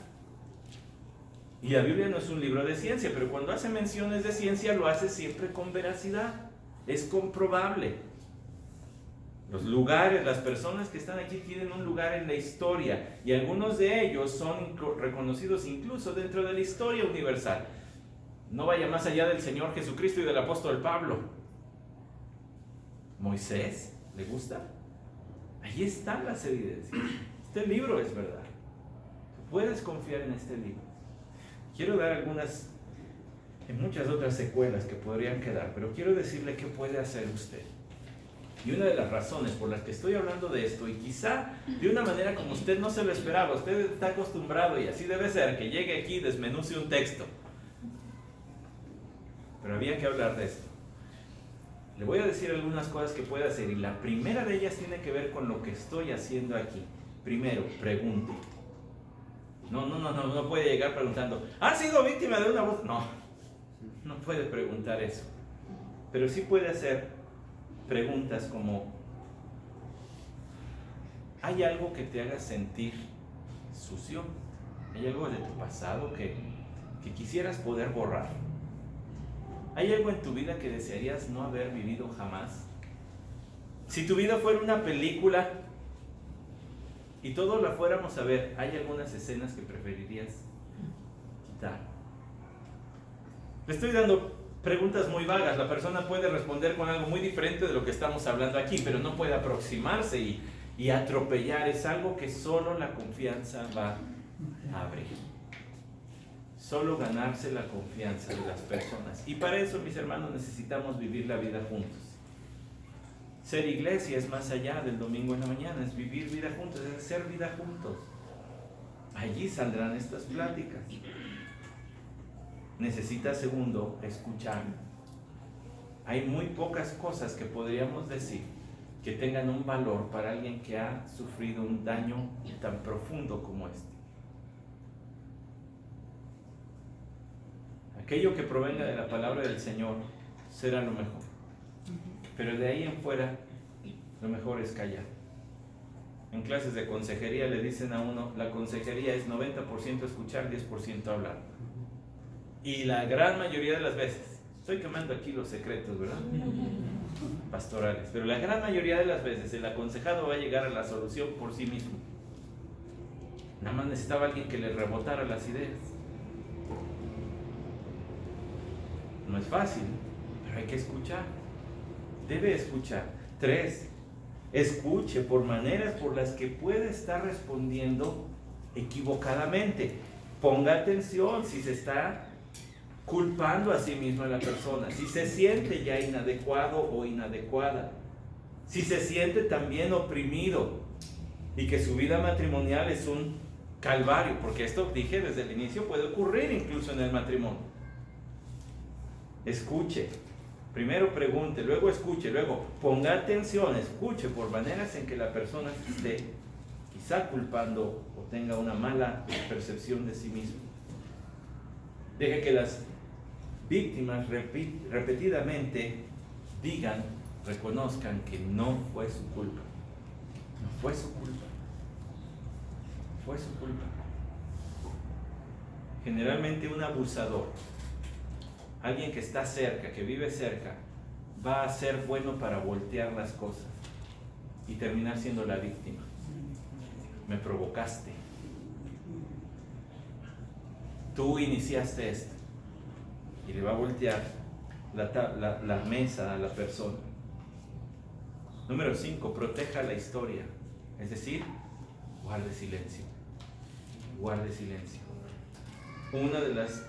Y la Biblia no es un libro de ciencia, pero cuando hace menciones de ciencia, lo hace siempre con veracidad. Es comprobable. Los lugares, las personas que están aquí tienen un lugar en la historia, y algunos de ellos son reconocidos incluso dentro de la historia universal. No vaya más allá del Señor Jesucristo y del apóstol Pablo. Moisés, ¿le gusta? Ahí están las evidencias. Este libro es verdad. Puedes confiar en este libro. Quiero dar algunas, muchas otras secuelas que podrían quedar, pero quiero decirle qué puede hacer usted. Y una de las razones por las que estoy hablando de esto, y quizá de una manera como usted no se lo esperaba, usted está acostumbrado, y así debe ser, que llegue aquí y desmenuce un texto. Pero había que hablar de esto. Le voy a decir algunas cosas que puede hacer, y la primera de ellas tiene que ver con lo que estoy haciendo aquí. Primero, pregunte. No puede llegar preguntando, ¿ha sido víctima de un abuso? No puede preguntar eso. Pero sí puede hacer preguntas como, ¿hay algo que te haga sentir sucio? ¿Hay algo de tu pasado que quisieras poder borrar? ¿Hay algo en tu vida que desearías no haber vivido jamás? Si tu vida fuera una película y todos la fuéramos a ver, ¿hay algunas escenas que preferirías quitar? Le estoy dando preguntas muy vagas. La persona puede responder con algo muy diferente de lo que estamos hablando aquí, pero no puede aproximarse y atropellar. Es algo que solo la confianza va a abrir. Solo ganarse la confianza de las personas. Y para eso, mis hermanos, necesitamos vivir la vida juntos. Ser iglesia es más allá del domingo en la mañana, es vivir vida juntos, es hacer vida juntos. Allí saldrán estas pláticas. Necesita, segundo, escuchar. Hay muy pocas cosas que podríamos decir que tengan un valor para alguien que ha sufrido un daño tan profundo como este. Aquello que provenga de la palabra del Señor será lo mejor. Pero de ahí en fuera, lo mejor es callar. En clases de consejería le dicen a uno, la consejería es 90% escuchar, 10% hablar. Y la gran mayoría de las veces, estoy quemando aquí los secretos, ¿verdad? Pastorales. Pero la gran mayoría de las veces el aconsejado va a llegar a la solución por sí mismo. Nada más necesitaba alguien que le rebotara las ideas. No es fácil, pero hay que escuchar. Debe escuchar. 3, escuche por maneras por las que puede estar respondiendo equivocadamente. Ponga atención si se está culpando a sí mismo a la persona, si se siente ya inadecuado o inadecuada, si se siente también oprimido y que su vida matrimonial es un calvario, porque esto, dije desde el inicio, puede ocurrir incluso en el matrimonio. Escuche. Primero pregunte, luego escuche, luego ponga atención, escuche por maneras en que la persona esté quizá culpando o tenga una mala percepción de sí mismo. Deje que las víctimas repetidamente digan, reconozcan que no fue su culpa. No fue su culpa. Fue su culpa. Generalmente un abusador, alguien que está cerca, que vive cerca, va a ser bueno para voltear las cosas y terminar siendo la víctima. Me provocaste. Tú iniciaste esto. Y le va a voltear la mesa a la persona. Número 5, proteja la historia. Es decir, guarde silencio. Guarde silencio. Una de las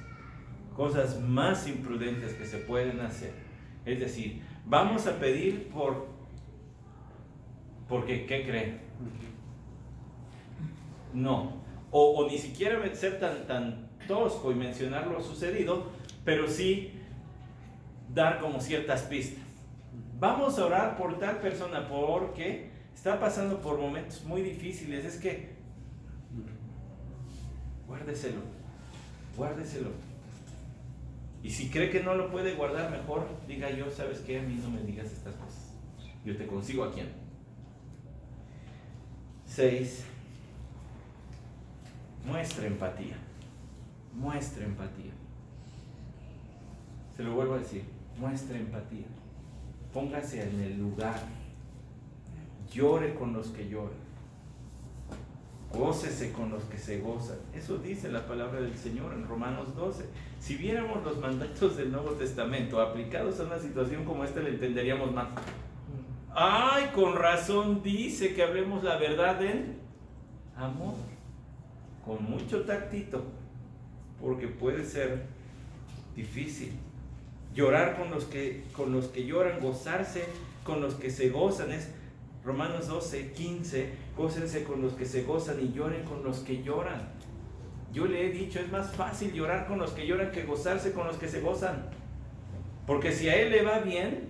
cosas más imprudentes que se pueden hacer es decir, vamos a pedir porque ¿qué creen? No. O ni siquiera ser tan tosco y mencionar lo sucedido, pero sí dar como ciertas pistas. Vamos a orar por tal persona porque está pasando por momentos muy difíciles. Es que guárdeselo. Y si cree que no lo puede guardar, mejor diga yo, ¿sabes qué? A mí no me digas estas cosas. Yo te consigo a quién. 6. Muestre empatía. Muestre empatía. Se lo vuelvo a decir. Muestre empatía. Póngase en el lugar. Llore con los que lloran. Gócese con los que se gozan. Eso dice la palabra del Señor en Romanos 12. Si viéramos los mandatos del Nuevo Testamento aplicados a una situación como esta, le entenderíamos más. ¡Ay, con razón dice que hablemos la verdad en amor! Con mucho tactito, porque puede ser difícil. Llorar con los que lloran, gozarse con los que se gozan. Es Romanos 12, 15, gócense con los que se gozan y lloren con los que lloran. Yo le he dicho, es más fácil llorar con los que lloran que gozarse con los que se gozan. Porque si a él le va bien,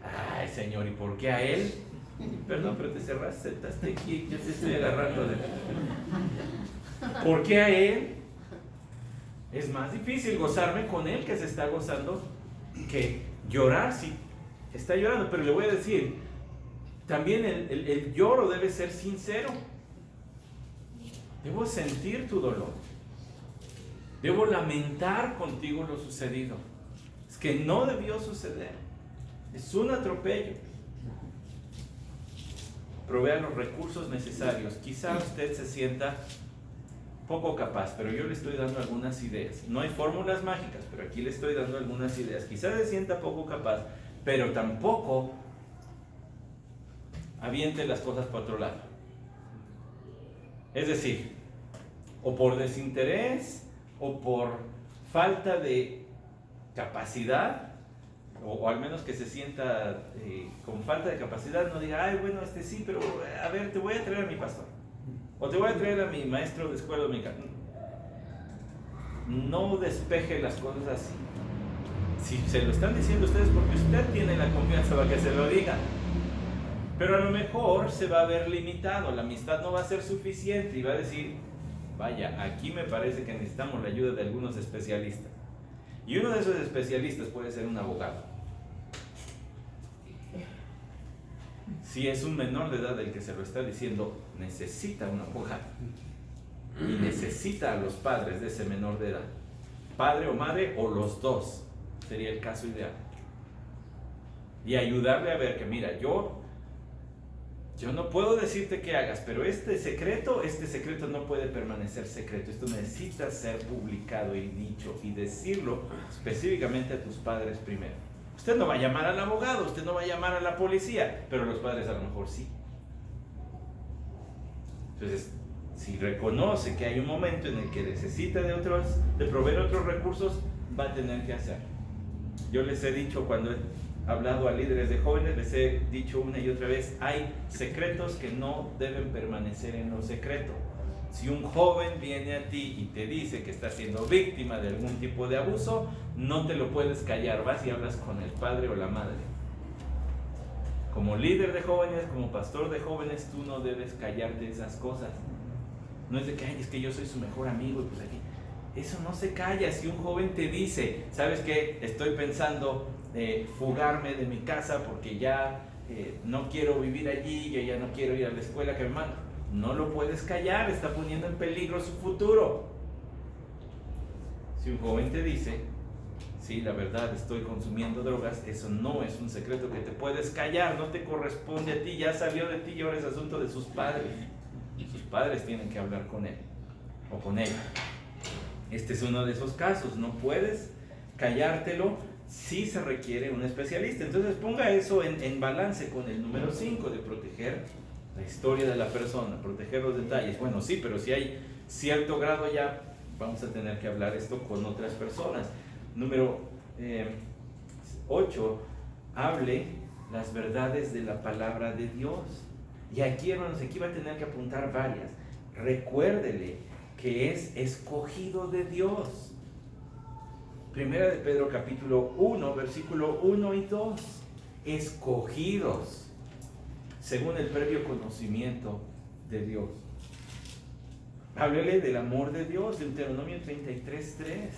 ay Señor, ¿y por qué a él? Perdón, pero te cerraste, sentaste aquí, yo te estoy agarrando de... ¿Por qué a él? Es más difícil gozarme con él que se está gozando que llorar si está llorando. Pero le voy a decir, también el lloro debe ser sincero. Debo sentir tu dolor. Debo lamentar contigo lo sucedido. Es que no debió suceder. Es un atropello. Provea los recursos necesarios. Quizá usted se sienta poco capaz, pero yo le estoy dando algunas ideas. No hay fórmulas mágicas, pero aquí le estoy dando algunas ideas. Quizá se sienta poco capaz, pero tampoco aviente las cosas para otro lado. Es decir, o por desinterés, o por falta de capacidad, o al menos que se sienta con falta de capacidad, no diga, ay, bueno, sí, pero a ver, te voy a traer a mi pastor, o te voy a traer a mi maestro de escuela dominical. No despeje las cosas así. Si se lo están diciendo ustedes, porque usted tiene la confianza para que se lo digan. Pero a lo mejor se va a ver limitado, la amistad no va a ser suficiente y va a decir, vaya, aquí me parece que necesitamos la ayuda de algunos especialistas. Y uno de esos especialistas puede ser un abogado. Si es un menor de edad el que se lo está diciendo, necesita un abogado. Y necesita a los padres de ese menor de edad. Padre o madre o los dos, sería el caso ideal. Y ayudarle a ver que, mira, yo no puedo decirte qué hagas, pero este secreto no puede permanecer secreto. Esto necesita ser publicado y dicho y decirlo específicamente a tus padres primero. Usted no va a llamar al abogado, usted no va a llamar a la policía, pero los padres a lo mejor sí. Entonces, si reconoce que hay un momento en el que necesita de proveer otros recursos, va a tener que hacerlo. Yo les he dicho cuando he hablado a líderes de jóvenes, les he dicho una y otra vez, hay secretos que no deben permanecer en lo secreto. Si un joven viene a ti y te dice que está siendo víctima de algún tipo de abuso, no te lo puedes callar, vas y hablas con el padre o la madre. Como líder de jóvenes, como pastor de jóvenes, tú no debes callarte esas cosas. No es de que, ay, es que yo soy su mejor amigo y pues aquí. Eso no se calla. Si un joven te dice, ¿sabes qué? Estoy pensando fugarme de mi casa porque ya no quiero vivir allí, yo ya no quiero ir a la escuela que me manda. No lo puedes callar, está poniendo en peligro su futuro. Si un joven te dice, sí, la verdad, estoy consumiendo drogas, eso no es un secreto que te puedes callar, no te corresponde a ti, ya salió de ti y ahora es asunto de sus padres. Sus padres tienen que hablar con él o con ella. Este es uno de esos casos, no puedes callártelo sí se requiere un especialista. Entonces ponga eso en balance con el número 5 de proteger la historia de la persona, proteger los detalles. Bueno, sí, pero si hay cierto grado ya vamos a tener que hablar esto con otras personas. Número 8, hable las verdades de la palabra de Dios. Y aquí, hermanos, aquí va a tener que apuntar varias. Recuérdele que es escogido de Dios. Primera de Pedro capítulo 1, versículo 1 y 2. Escogidos según el previo conocimiento de Dios. Háblele del amor de Dios, Deuteronomio 33:3.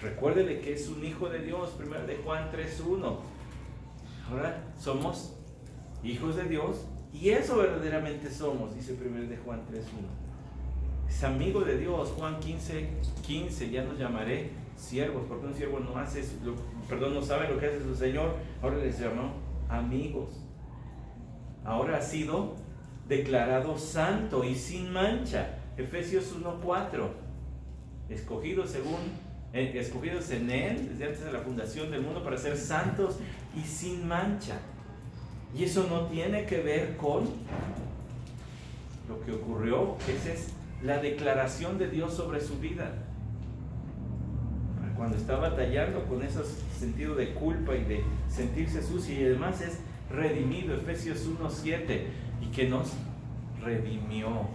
Recuérdele que es un hijo de Dios, Primera de Juan 3:1. Ahora somos hijos de Dios y eso verdaderamente somos, dice Primera de Juan 3:1. Es amigo de Dios, Juan 15:15, ya nos llamaré siervos, porque un siervo no sabe lo que hace su Señor, ahora les llamó amigos. Ahora ha sido declarado santo y sin mancha, Efesios 1:4, escogidos en Él desde antes de la fundación del mundo para ser santos y sin mancha. Y eso no tiene que ver con lo que ocurrió, esa es la declaración de Dios sobre su vida. Cuando está batallando con ese sentido de culpa y de sentirse sucio, y además es redimido, Efesios 1:7, y que nos redimió.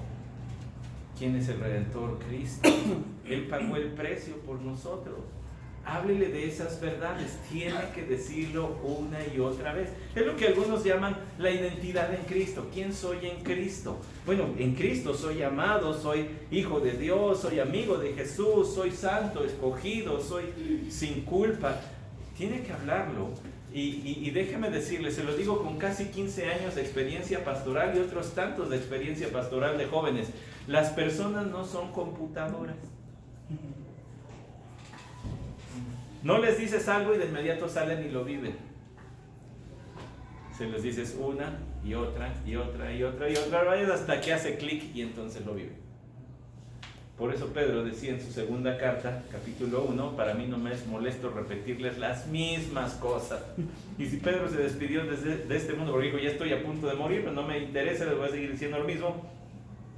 ¿Quién es el Redentor? Cristo. Él pagó el precio por nosotros. Háblele de esas verdades, tiene que decirlo una y otra vez. Es lo que algunos llaman la identidad en Cristo. ¿Quién soy en Cristo? Bueno, en Cristo soy amado, soy hijo de Dios, soy amigo de Jesús, soy santo, escogido, soy sin culpa. Tiene que hablarlo. Y déjeme decirle, se lo digo con casi 15 años de experiencia pastoral y otros tantos de experiencia pastoral de jóvenes. Las personas no son computadoras. No les dices algo y de inmediato salen y lo viven. Se les dices una y otra y otra y otra y otra vez hasta que hace clic y entonces lo vive. Por eso Pedro decía en su segunda carta, capítulo 1, para mí no me es molesto repetirles las mismas cosas. Y si Pedro se despidió de este mundo, porque dijo, ya estoy a punto de morir, pero no me interesa, les voy a seguir diciendo lo mismo.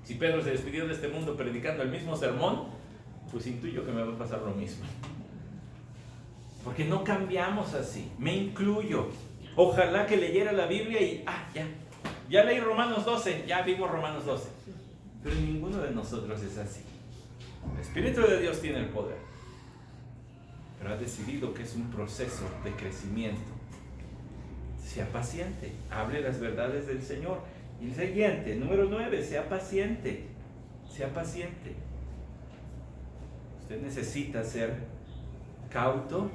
Si Pedro se despidió de este mundo predicando el mismo sermón, pues intuyo que me va a pasar lo mismo. Porque no cambiamos así, me incluyo. Ojalá que leyera la Biblia y, ya leí Romanos 12, ya vivo Romanos 12. Pero ninguno de nosotros es así. El Espíritu de Dios tiene el poder, pero ha decidido que es un proceso de crecimiento. Sea paciente, hable las verdades del Señor. Y el siguiente, número 9, sea paciente. Sea paciente. Usted necesita ser cauto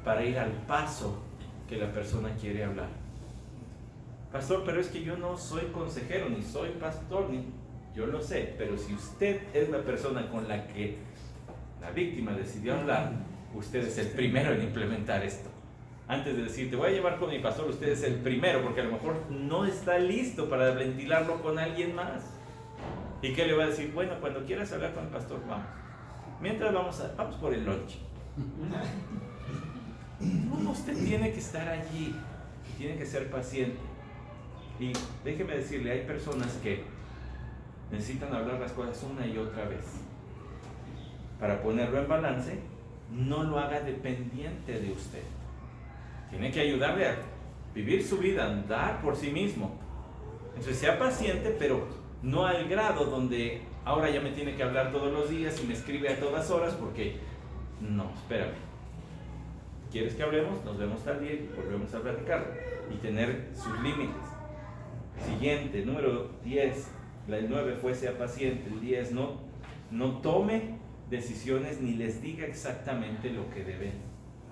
para ir al paso que la persona quiere hablar. Pastor, pero es que yo no soy consejero, ni soy pastor, yo lo sé, pero si usted es la persona con la que la víctima decidió hablar, usted es el primero en implementar esto. Antes de decir, te voy a llevar con mi pastor, usted es el primero, porque a lo mejor no está listo para ventilarlo con alguien más. ¿Y qué le va a decir? Bueno, cuando quieras hablar con el pastor, vamos. Mientras vamos por el lunch. No, usted tiene que estar allí, tiene que ser paciente. Y déjeme decirle, hay personas que necesitan hablar las cosas una y otra vez. Para ponerlo en balance, no lo haga dependiente de usted. Tiene que ayudarle a vivir su vida, andar por sí mismo. Entonces sea paciente, pero no al grado donde ahora ya me tiene que hablar todos los días y me escribe a todas horas, porque no, espérame. ¿Quieres que hablemos? Nos vemos tal día y volvemos a platicarlo. Y tener sus límites. Siguiente, número 10. El 9 fue sea paciente. El 10, no tome decisiones ni les diga exactamente lo que deben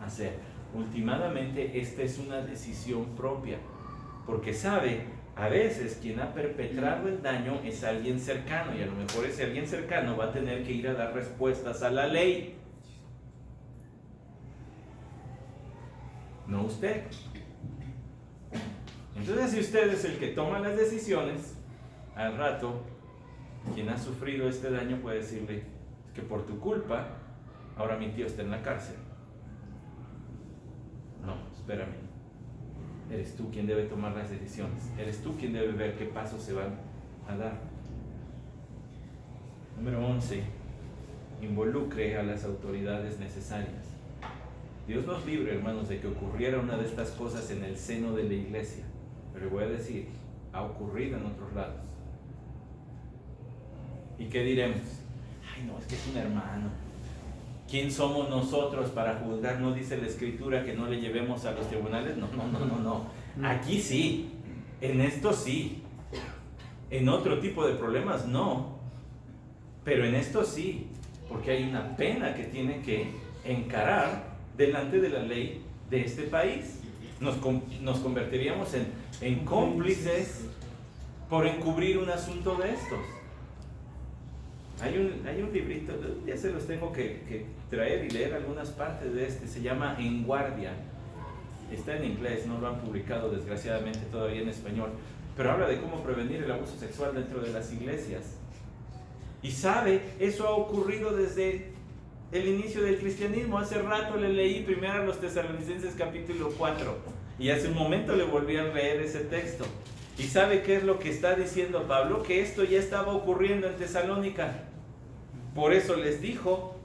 hacer. Últimamente esta es una decisión propia. Porque sabe, a veces quien ha perpetrado el daño es alguien cercano. Y a lo mejor ese alguien cercano va a tener que ir a dar respuestas a la ley. No usted. Entonces, si usted es el que toma las decisiones, al rato, quien ha sufrido este daño puede decirle que por tu culpa, ahora mi tío está en la cárcel. No, espérame. Eres tú quien debe tomar las decisiones. Eres tú quien debe ver qué pasos se van a dar. Número 11. Involucre a las autoridades necesarias. Dios nos libre, hermanos, de que ocurriera una de estas cosas en el seno de la iglesia. Pero voy a decir, ha ocurrido en otros lados. ¿Y qué diremos? Ay, no, es que es un hermano. ¿Quién somos nosotros para juzgar? ¿No dice la Escritura que no le llevemos a los tribunales? No. Aquí sí, en esto sí. En otro tipo de problemas no. Pero en esto sí, porque hay una pena que tiene que encarar delante de la ley de este país. Nos convertiríamos en cómplices por encubrir un asunto de estos. Hay un librito, ya se los tengo que traer y leer algunas partes de este, se llama En Guardia. Está en inglés, no lo han publicado desgraciadamente todavía en español, pero habla de cómo prevenir el abuso sexual dentro de las iglesias. Y sabe, eso ha ocurrido desde el inicio del cristianismo. Hace rato le leí primero a los Tesalonicenses capítulo 4 y hace un momento le volví a leer ese texto. ¿Y sabe qué es lo que está diciendo Pablo? Que esto ya estaba ocurriendo en Tesalónica. Por eso les dijo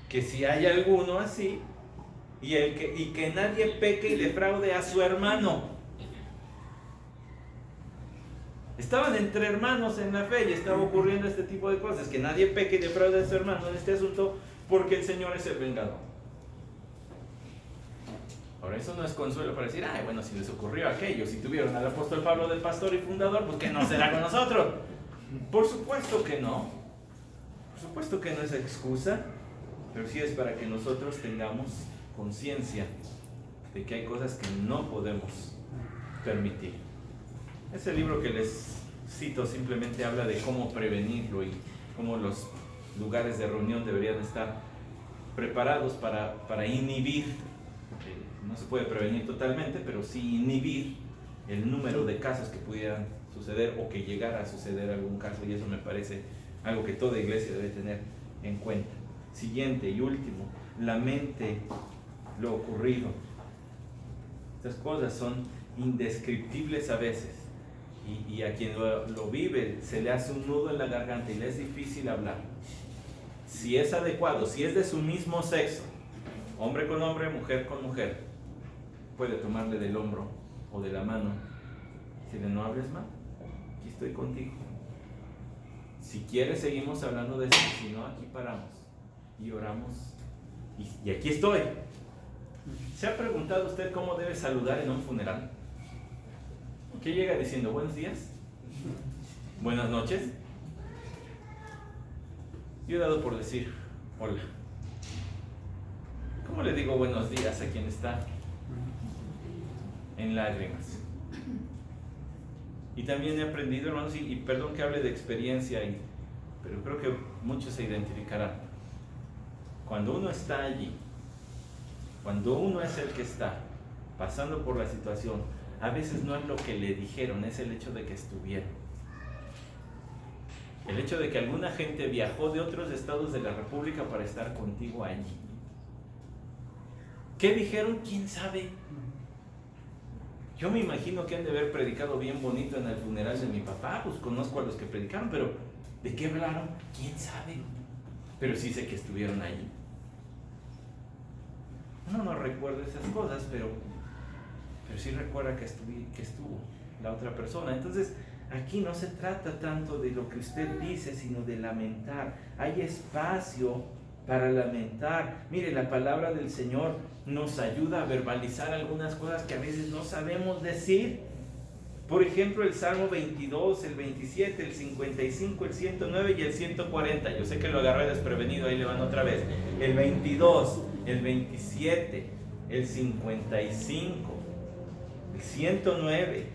que si hay alguno así y que nadie peque y defraude a su hermano. Estaban entre hermanos en la fe y estaba ocurriendo este tipo de cosas, que nadie peque y defraude a su hermano en este asunto, porque el Señor es el vengador. Ahora, eso no es consuelo para decir, ay, bueno, si les ocurrió aquello, si tuvieron al apóstol Pablo del pastor y fundador, pues que no será con nosotros. Por supuesto que no. Por supuesto que no es excusa, pero sí es para que nosotros tengamos conciencia de que hay cosas que no podemos permitir. Ese libro que les cito simplemente habla de cómo prevenirlo y cómo los lugares de reunión deberían estar preparados para inhibir. No se puede prevenir totalmente, pero sí inhibir el número de casos que pudieran suceder o que llegara a suceder algún caso, y eso me parece algo que toda iglesia debe tener en cuenta. Siguiente y último, lamente lo ocurrido. Estas cosas son indescriptibles a veces, y a quien lo vive se le hace un nudo en la garganta y le es difícil hablar. Si es adecuado, si es de su mismo sexo, hombre con hombre, mujer con mujer, puede tomarle del hombro o de la mano, decirle, no hables mal, aquí estoy contigo. Si quieres seguimos hablando de esto, si no, aquí paramos y oramos y aquí estoy. ¿Se ha preguntado usted cómo debe saludar en un funeral? ¿Qué llega diciendo? Buenos días, buenas noches. Yo he dado por decir hola. ¿Cómo le digo buenos días a quien está en lágrimas? Y también he aprendido, hermanos, y perdón que hable de experiencia, pero creo que muchos se identificarán. Cuando uno está allí, cuando uno es el que está pasando por la situación, a veces no es lo que le dijeron, es el hecho de que estuvieron. El hecho de que alguna gente viajó de otros estados de la República para estar contigo allí. ¿Qué dijeron? ¿Quién sabe? Yo me imagino que han de haber predicado bien bonito en el funeral de mi papá, pues conozco a los que predicaron, pero ¿de qué hablaron? ¿Quién sabe? Pero sí sé que estuvieron allí. Uno no recuerda esas cosas, pero sí recuerda que estuvo la otra persona. Entonces, aquí no se trata tanto de lo que usted dice, sino de lamentar. Hay espacio para lamentar. Mire, la palabra del Señor nos ayuda a verbalizar algunas cosas que a veces no sabemos decir. Por ejemplo, el Salmo 22, el 27, el 55, el 109 y el 140. Yo sé que lo agarré desprevenido, ahí le van otra vez. El 22, el 27, el 55, el 109,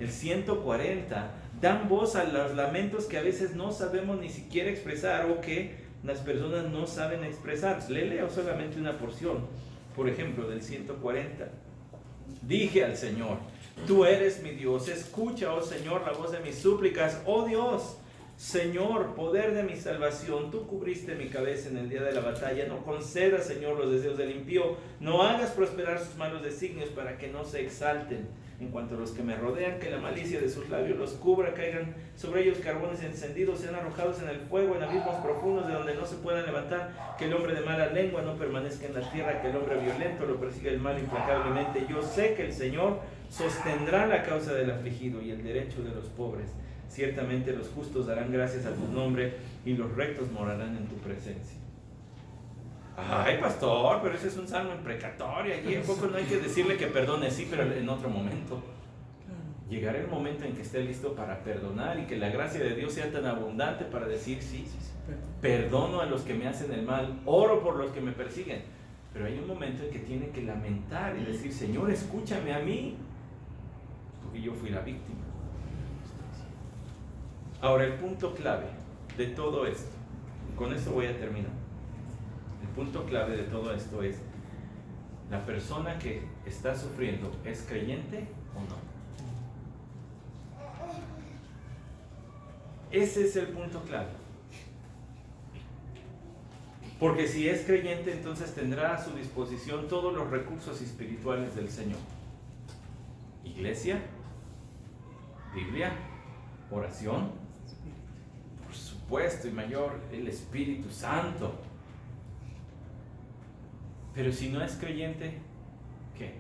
el 140, dan voz a los lamentos que a veces no sabemos ni siquiera expresar o que las personas no saben expresar. Le leo solamente una porción, por ejemplo, del 140. Dije al Señor, tú eres mi Dios, escucha, oh Señor, la voz de mis súplicas, oh Dios, Señor, poder de mi salvación, tú cubriste mi cabeza en el día de la batalla. No concedas, Señor, los deseos del impío. No hagas prosperar sus malos designios para que no se exalten. En cuanto a los que me rodean, que la malicia de sus labios los cubra, caigan sobre ellos carbones encendidos, sean arrojados en el fuego, en abismos profundos de donde no se puedan levantar. Que el hombre de mala lengua no permanezca en la tierra, que el hombre violento lo persiga el mal implacablemente. Yo sé que el Señor sostendrá la causa del afligido y el derecho de los pobres. Ciertamente los justos darán gracias a tu nombre y los rectos morarán en tu presencia. Ay, pastor, pero ese es un salmo imprecatorio. Allí en poco no hay que decirle que perdone, sí, pero en otro momento. Llegará el momento en que esté listo para perdonar y que la gracia de Dios sea tan abundante para decir, sí, perdono a los que me hacen el mal, oro por los que me persiguen. Pero hay un momento en que tiene que lamentar y decir, Señor, escúchame a mí, porque yo fui la víctima. Ahora, el punto clave de todo esto, con esto voy a terminar. El punto clave de todo esto es, ¿la persona que está sufriendo es creyente o no? Ese es el punto clave. Porque si es creyente, entonces tendrá a su disposición todos los recursos espirituales del Señor. Iglesia, Biblia, oración, por supuesto, y mayor, el Espíritu Santo. Pero si no es creyente, ¿qué?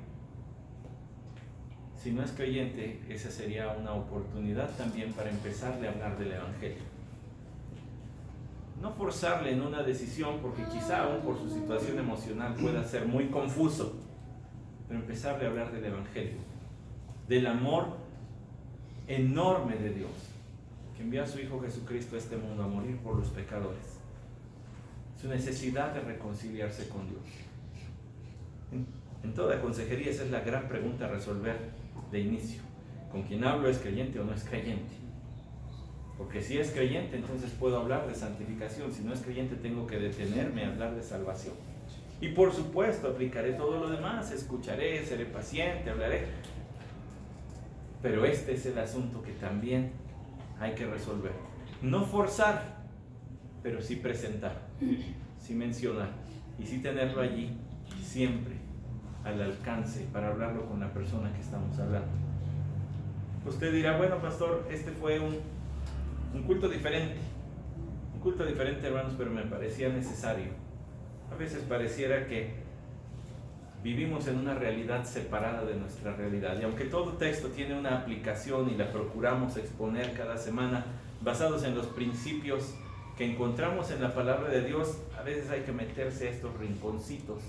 Si no es creyente, esa sería una oportunidad también para empezarle a hablar del Evangelio. No forzarle en una decisión, porque quizá aún por su situación emocional pueda ser muy confuso, pero empezarle a hablar del Evangelio, del amor enorme de Dios, que envió a su Hijo Jesucristo a este mundo a morir por los pecadores, su necesidad de reconciliarse con Dios. En toda consejería esa es la gran pregunta a resolver de inicio. ¿Con quien hablo es creyente o no es creyente? Porque si es creyente, entonces puedo hablar de santificación. Si no es creyente, tengo que detenerme a hablar de salvación. Y por supuesto, aplicaré todo lo demás. Escucharé, seré paciente, hablaré. Pero este es el asunto que también hay que resolver. No forzar, pero sí presentar, sí mencionar y sí tenerlo allí siempre al alcance para hablarlo con la persona que estamos hablando. Usted dirá, bueno, pastor, este fue un culto diferente. Un culto diferente, hermanos, pero me parecía necesario. A veces pareciera que vivimos en una realidad separada de nuestra realidad. Y aunque todo texto tiene una aplicación y la procuramos exponer cada semana, basados en los principios que encontramos en la palabra de Dios, a veces hay que meterse a estos rinconcitos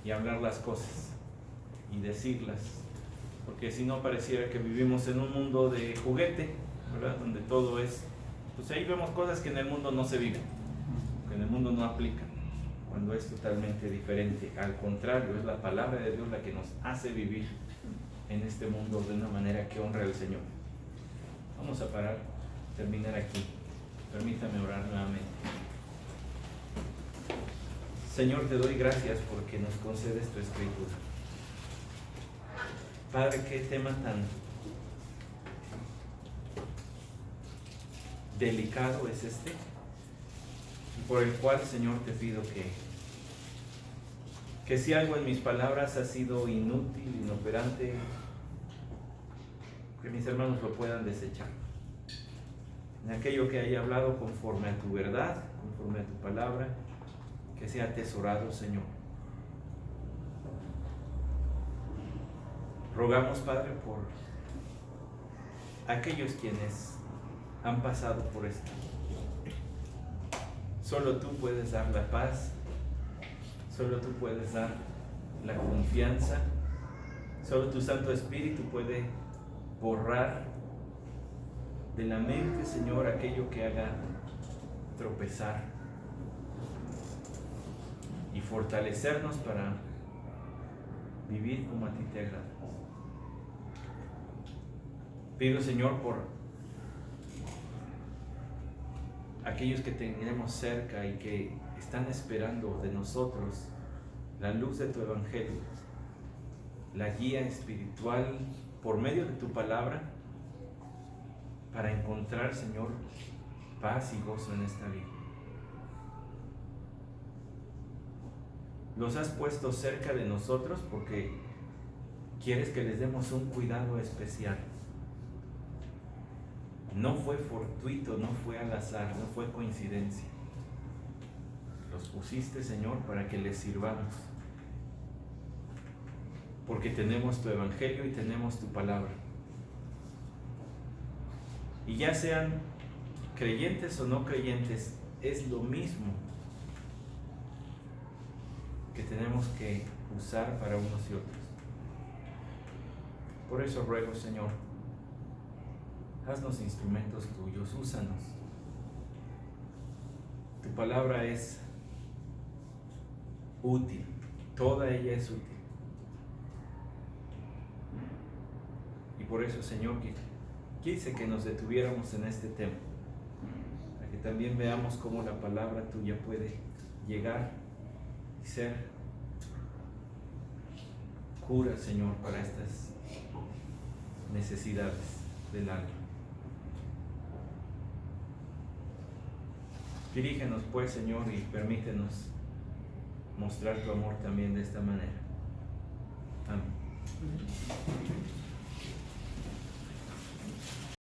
y hablar las cosas y decirlas, porque si no pareciera que vivimos en un mundo de juguete, ¿verdad? Donde todo es, pues ahí vemos cosas que en el mundo no se viven, que en el mundo no aplican, cuando es totalmente diferente. Al contrario, es la palabra de Dios la que nos hace vivir en este mundo de una manera que honra al Señor. Vamos a parar, terminar aquí. Permítame orar nuevamente. Señor, te doy gracias porque nos concedes tu escritura. Padre, qué tema tan delicado es este, y por el cual, Señor, te pido que si algo en mis palabras ha sido inútil, inoperante, que mis hermanos lo puedan desechar. En aquello que haya hablado conforme a tu verdad, conforme a tu palabra, que sea atesorado, Señor. Rogamos, Padre, por aquellos quienes han pasado por esto. Solo tú puedes dar la paz, solo tú puedes dar la confianza, solo tu Santo Espíritu puede borrar de la mente, Señor, aquello que haga tropezar y fortalecernos para vivir como a ti te agrada. Pido, Señor, por aquellos que tenemos cerca y que están esperando de nosotros la luz de tu Evangelio, la guía espiritual por medio de tu palabra, para encontrar, Señor, paz y gozo en esta vida. Los has puesto cerca de nosotros porque quieres que les demos un cuidado especial. No fue fortuito, no fue al azar, no fue coincidencia. Los pusiste, Señor, para que les sirvamos. Porque tenemos tu evangelio y tenemos tu palabra. Y ya sean creyentes o no creyentes, es lo mismo que tenemos que usar para unos y otros. Por eso ruego, Señor, haznos instrumentos tuyos, úsanos. Tu palabra es útil, toda ella es útil. Y por eso, Señor, quise que nos detuviéramos en este tema, para que también veamos cómo la palabra tuya puede llegar y ser cura, Señor, para estas necesidades del alma. Dirígenos pues, Señor, y permítenos mostrar tu amor también de esta manera. Amén.